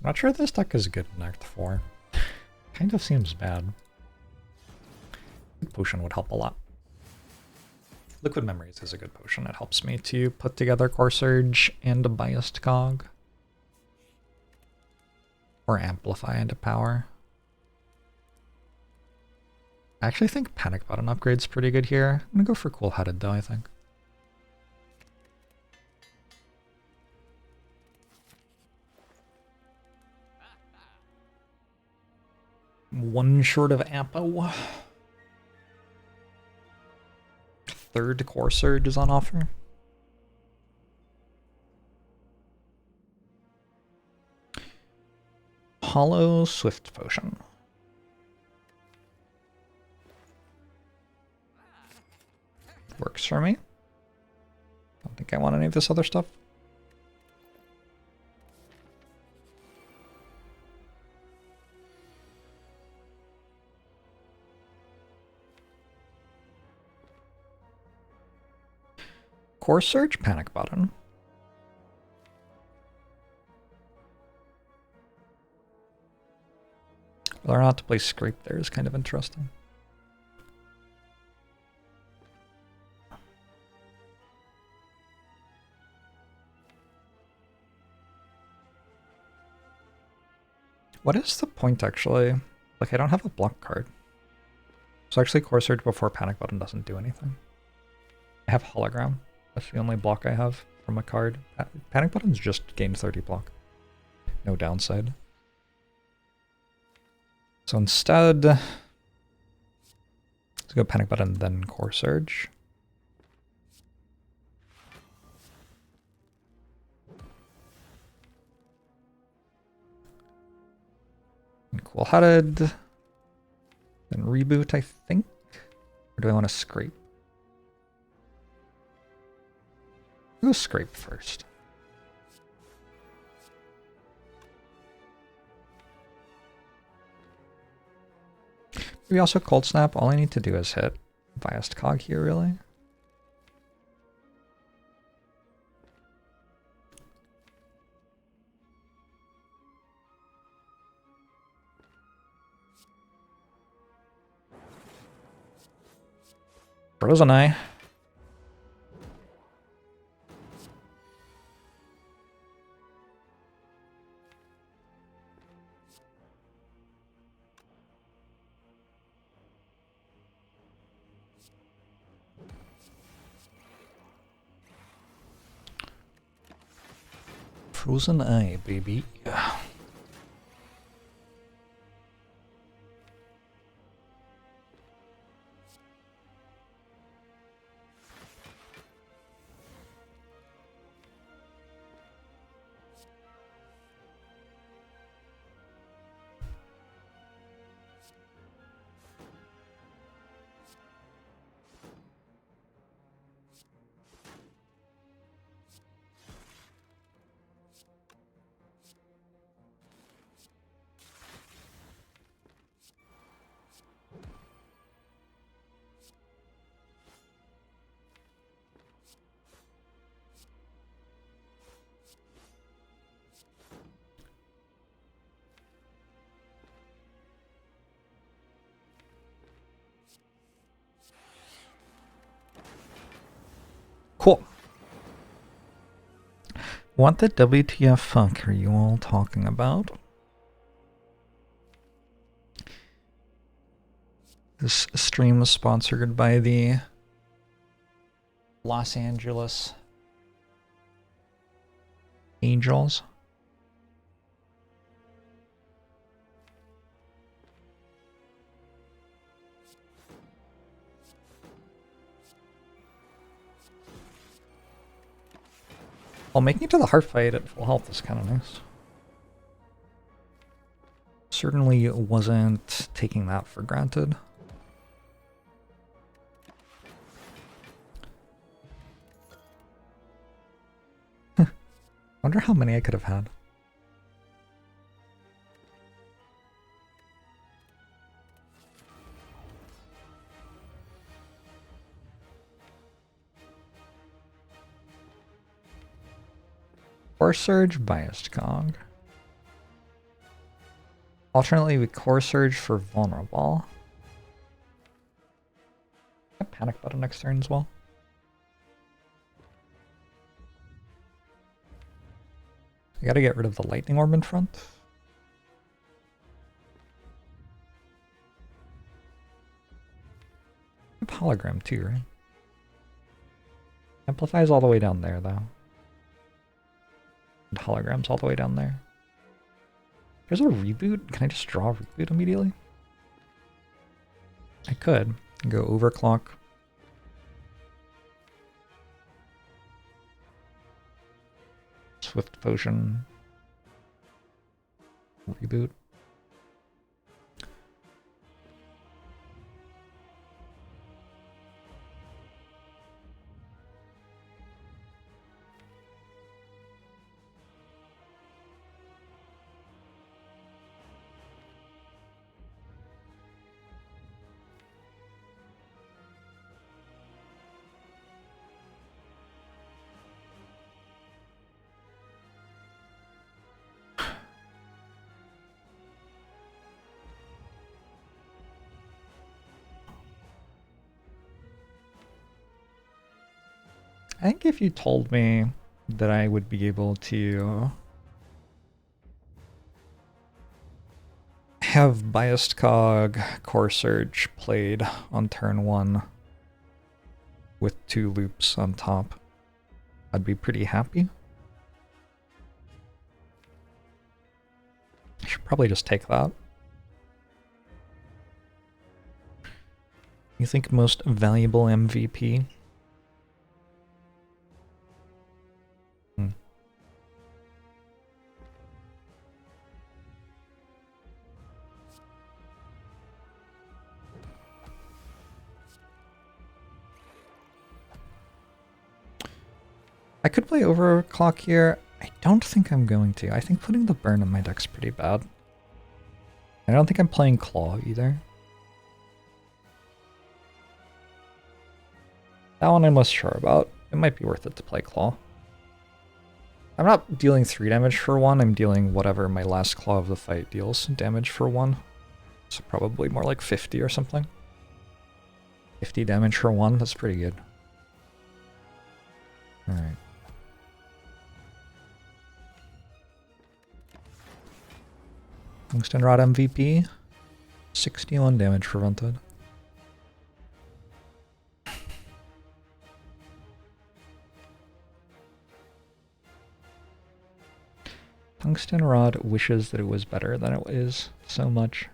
Not sure this deck is good in Act 4. Kind of seems bad. Potion would help a lot. Liquid Memories is a good potion. It helps me to put together Core Surge and a Biased Cog. Or Amplify into power. I actually think Panic Button upgrade's pretty good here. I'm gonna go for Cool Headed though, I think. One short of Ampo. Third Core Surge is on offer. Hollow Swift Potion. Works for me. Don't think I want any of this other stuff. Core Surge, Panic Button. Whether or not to play Scrape there is kind of interesting. What is the point, actually? Like, I don't have a block card. So actually, Core Surge before Panic Button doesn't do anything. I have Hologram. That's the only block I have from a card. Panic Button's just gain 30 block. No downside. So instead, let's go Panic Button, then Core Surge. And Cool Headed. Then Reboot, I think. Or do I want to Scrape? Go Scrape first. Maybe also Cold Snap. All I need to do is hit Biased Cog here, really. Frozen Eye. Frozen Eye, baby. Cool. What the WTF fuck are you all talking about? This stream is sponsored by the Los Angeles Angels. Well, making it to the heart fight at full health is kind of nice. Certainly wasn't taking that for granted. Wonder how many I could have had. Core Surge, Biased Cog. Alternately, we core surge for vulnerable. A panic button next turn as well. I gotta get rid of the lightning orb in front. Hologram too, right? Amplifies all the way down there, though. And holograms all the way down there. There's a reboot. Can I just draw a reboot immediately? I could. Go overclock. Swift potion. Reboot. I think if you told me that I would be able to have Biased Cog Core Surge played on turn 1 with 2 loops on top, I'd be pretty happy. I should probably just take that. You think most valuable MVP? I could play Overclock here. I don't think I'm going to. I think putting the burn in my deck's pretty bad. I don't think I'm playing Claw either. That one I'm less sure about. It might be worth it to play Claw. I'm not dealing 3 damage for 1, I'm dealing whatever my last Claw of the fight deals damage for 1. So probably more like 50 or something. 50 damage for 1, that's pretty good. Alright. Tungsten Rod MVP. 61 damage prevented. Tungsten Rod wishes that it was better than it is so much.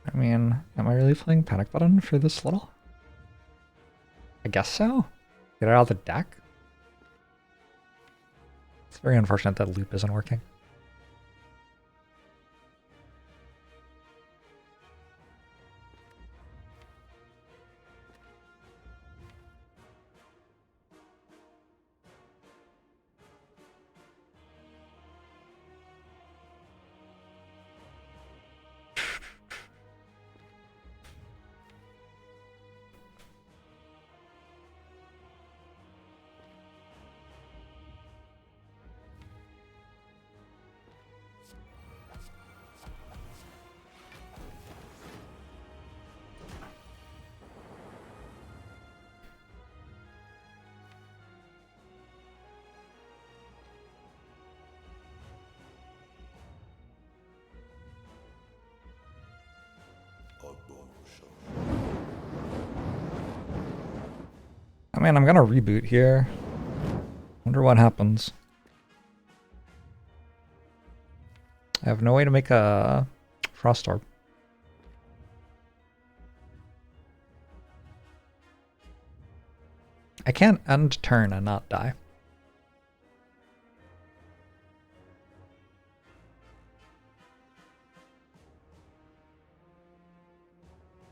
I mean, am I really playing Panic Button for this little? I guess so. Get it out of the deck? It's very unfortunate that loop isn't working. I mean, I'm gonna reboot here. Wonder what happens. I have no way to make a Frost Orb. I can't end turn and not die.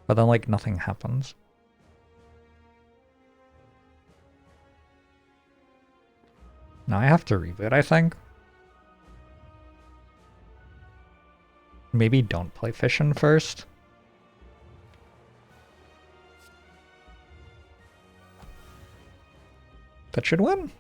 But then, like, nothing happens. Now I have to reboot, I think. Maybe don't play Fission first. That should win.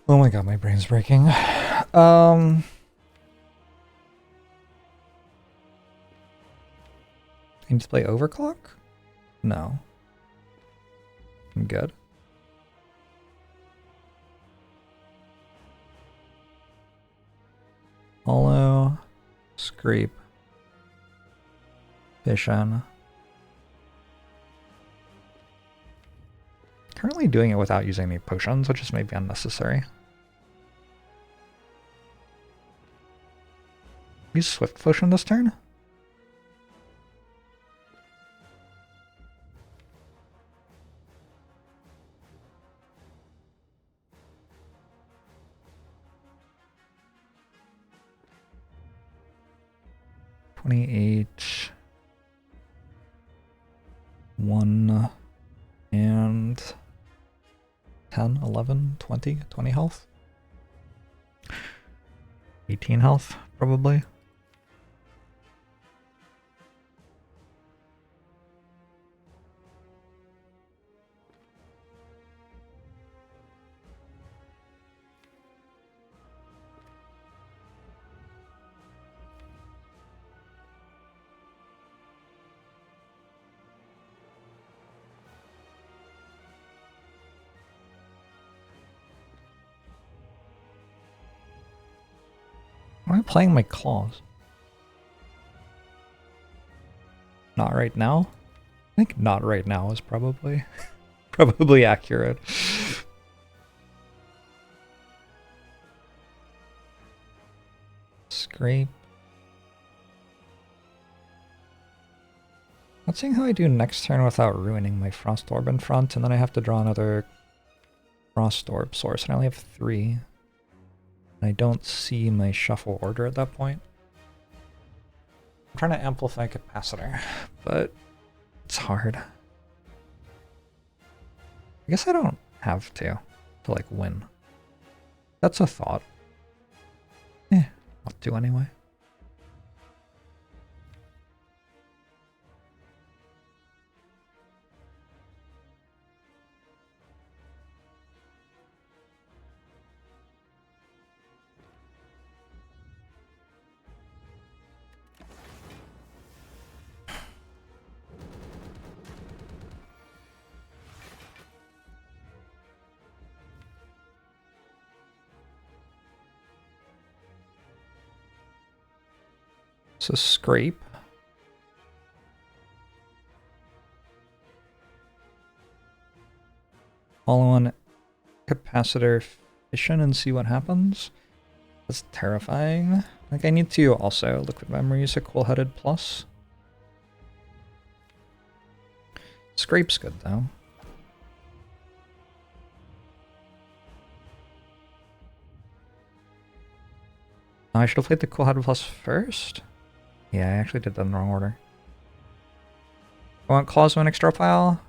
Oh my god, my brain's breaking. I need to play Overclock? No. I'm good. Hollow, Scrape, Fission. Currently doing it without using any potions, which is maybe unnecessary. Use Swift Potion this turn? $28, 1, and 10, 11, 20, 20 health. 18 health, probably. Why am I playing my claws? Not right now? I think not right now is probably probably accurate. Scrape. Not seeing how I do next turn without ruining my Frost Orb in front, and then I have to draw another Frost Orb source, and I only have 3. I don't see my shuffle order at that point. I'm trying to amplify Capacitor, but it's hard. I guess I don't have to like win. That's a thought. I'll do anyway. So Scrape. Follow on Capacitor Fission and see what happens. That's terrifying. Like, I need to also Liquid Memory use a Cool-Headed Plus. Scrape's good though. Oh, I should have played the Cool Head Plus first. Yeah, I actually did that in the wrong order. I want Claws to an extra pile?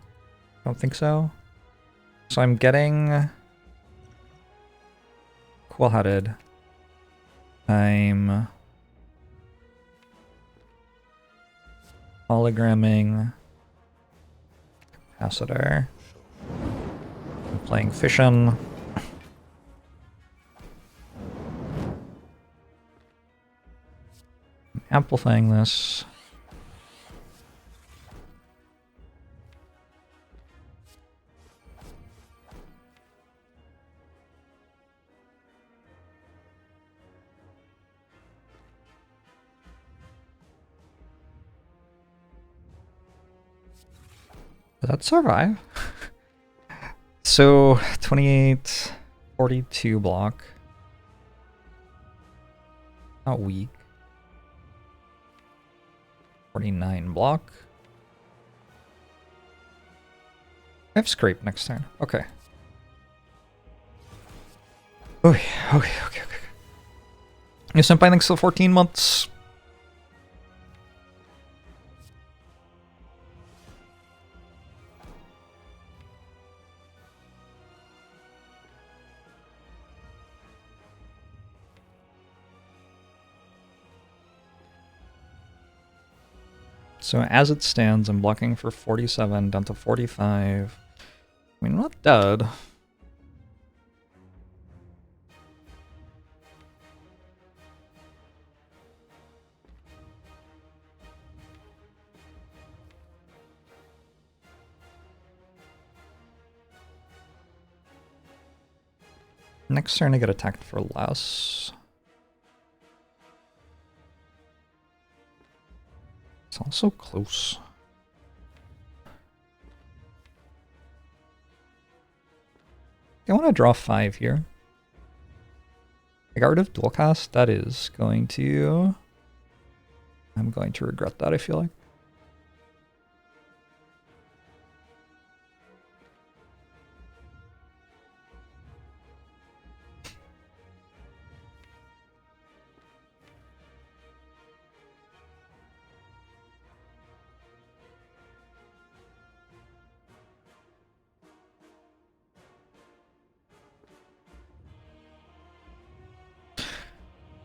Don't think so. So I'm getting Cool-Headed. I'm hologramming Capacitor. I'm playing Fission. I'm amplifying this. Did that survive? So 28, 42 block. Not weak. 49 block. I have scrape next turn. Okay. Okay. New Senpai, thanks for 14 months. So as it stands, I'm blocking for 47, down to 45. I mean, I'm not dead. Next turn I get attacked for less. It's also close. I want to draw 5 here. I got rid of dual cast. That is going to... I'm going to regret that, I feel like.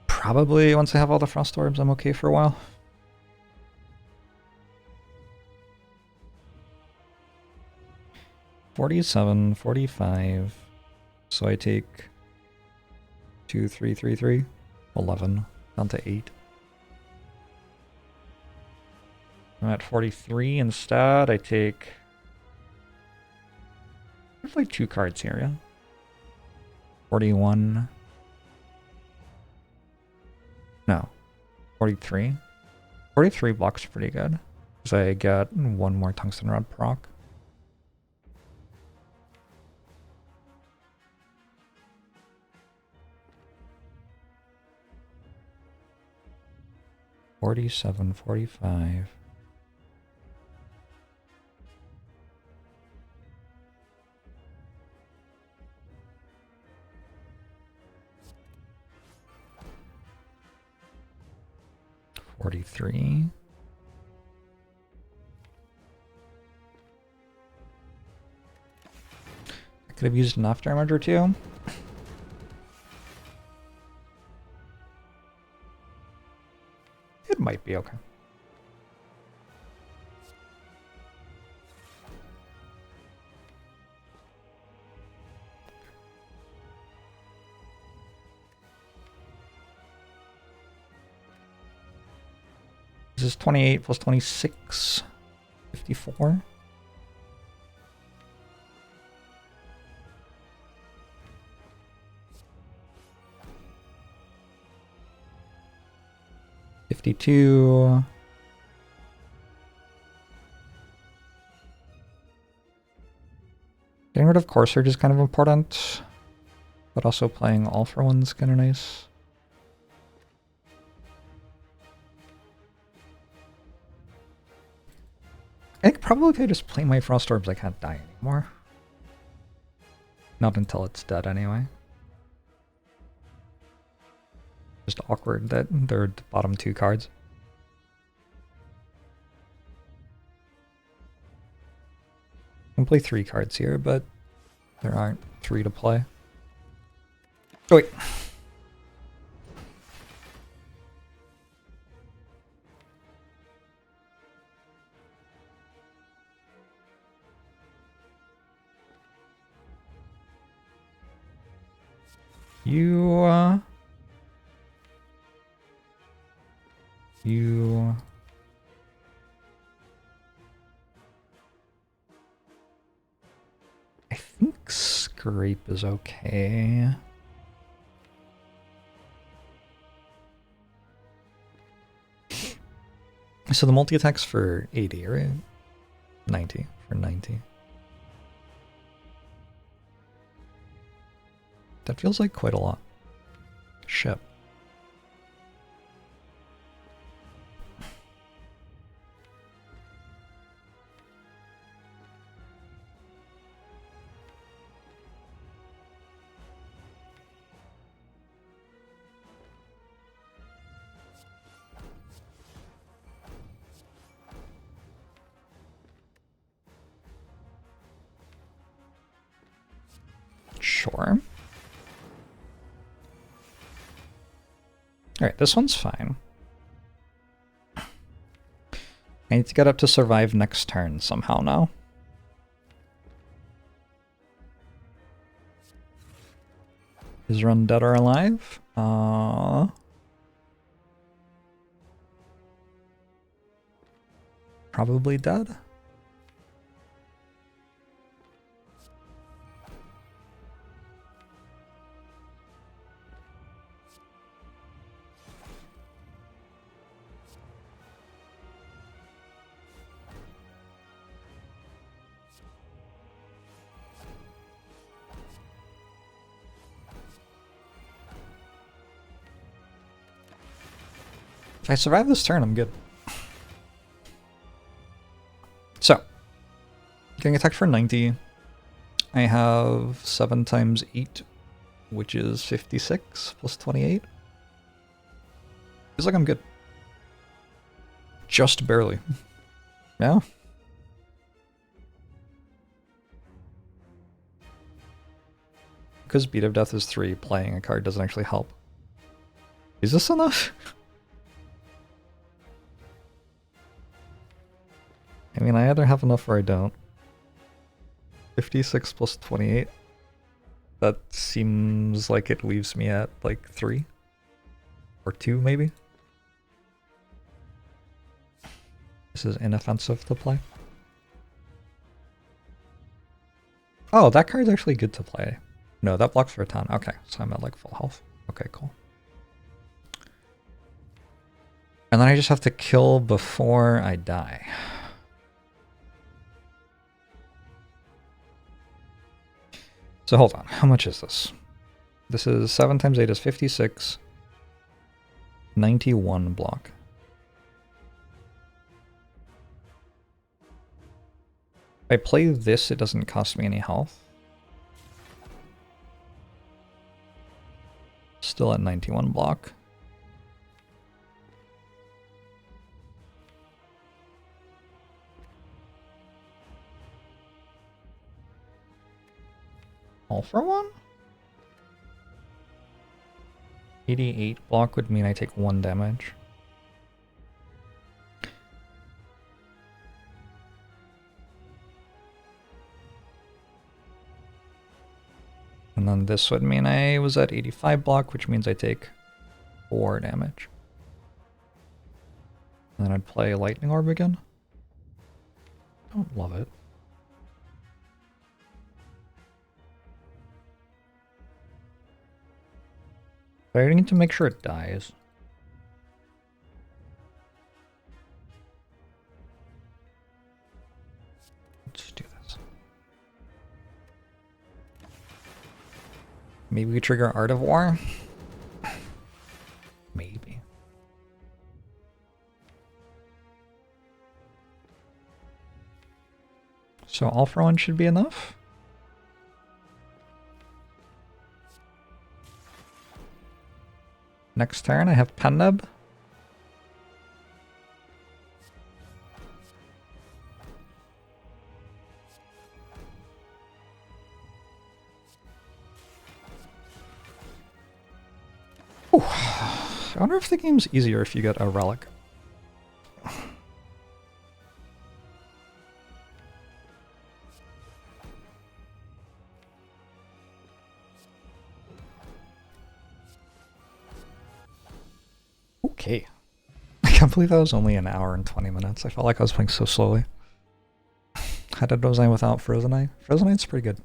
Probably once I have all the frost orbs, I'm okay for a while. $47, 45. So I take 2, 3, 3, 3, 11, down to 8. I'm at 43 instead. I take... There's like 2 cards here, yeah? 41. No. 43. 43 blocks pretty good. Because I get 1 more tungsten rod proc. $47, 45. $43. I could have used an aftermarch or two. It might be okay. This is 28 plus 26, 54. $52. Getting rid of Core Surge is kind of important, but also playing All for One's kind of nice. I think probably if I just play my Frost Orbs, I can't die anymore. Not until it's dead anyway. Just awkward that they're the bottom two cards. I can play 3 cards here, but there aren't 3 to play. Oh wait. I think Scrape is okay. So the multi-attack's for 80, right? 90, for 90. That feels like quite a lot. Shit. Sure. Alright, this one's fine. I need to get up to survive next turn somehow now. Is Run dead or alive? Probably dead. If I survive this turn, I'm good. So, getting attacked for 90. I have 7 times 8, which is 56 plus 28. Feels like I'm good. Just barely. Yeah. Because Beat of Death is 3, playing a card doesn't actually help. Is this enough? I mean, I either have enough or I don't. 56 plus 28. That seems like it leaves me at like 3 or 2 maybe. This is inoffensive to play. Oh, that card's actually good to play. No, that blocks for a ton. Okay, so I'm at like full health. Okay, cool. And then I just have to kill before I die. So hold on, how much is this? This is 7 times 8 is 56. 91 block. If I play this, it doesn't cost me any health. Still at 91 block. All for one? 88 block would mean I take 1 damage. And then this would mean I was at 85 block, which means I take 4 damage. And then I'd play Lightning Orb again. Don't love it. But I need to make sure it dies. Let's do this. Maybe we trigger Art of War? Maybe. So all for one should be enough? Next turn I have Penneb. I wonder if the game's easier if you get a relic. Okay. I can't believe that was only an hour and 20 minutes. I felt like I was playing so slowly. How did was I without Frozen Eye? Frozen Eye's pretty good.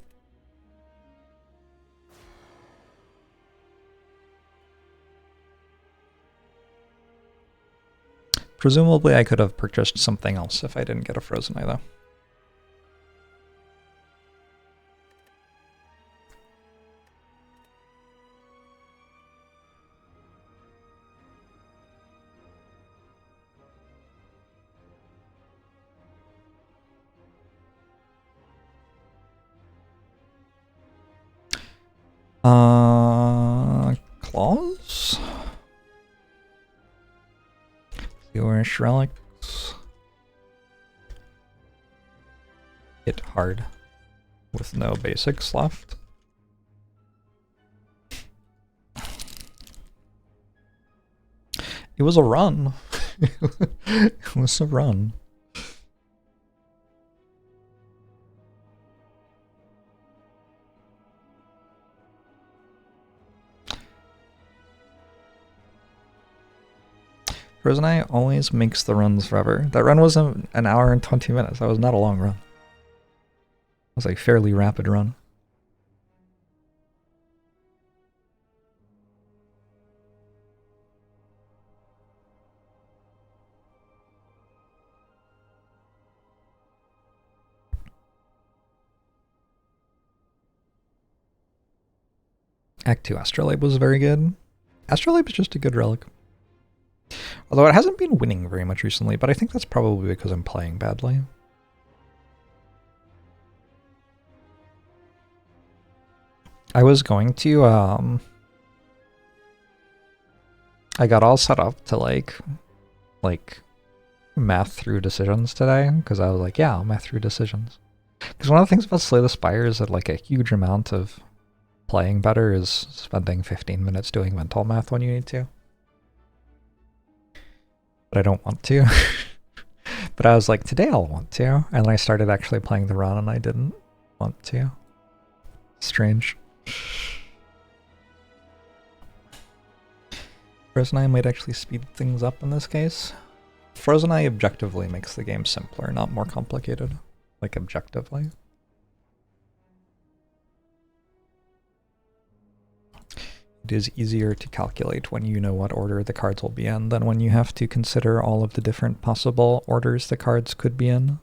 Presumably I could have purchased something else if I didn't get a Frozen Eye though. Claws? Orange relics. Hit hard with no basics left. It was a run. It was a run. Frozen Eye always makes the runs forever. That run was an hour and 20 minutes. That was not a long run. It was a fairly rapid run. Act 2 Astrolabe was very good. Astrolabe is just a good relic. Although it hasn't been winning very much recently, but I think that's probably because I'm playing badly. I was going to, I got all set up to like math through decisions today, because I was like, yeah, I'll math through decisions. Because one of the things about Slay the Spire is that like a huge amount of playing better is spending 15 minutes doing mental math when you need to. But I don't want to. But I was like, today I'll want to. And then I started actually playing the run and I didn't want to. Strange. Frozen Eye might actually speed things up in this case. Frozen Eye objectively makes the game simpler, not more complicated. Like objectively. It is easier to calculate when you know what order the cards will be in than when you have to consider all of the different possible orders the cards could be in.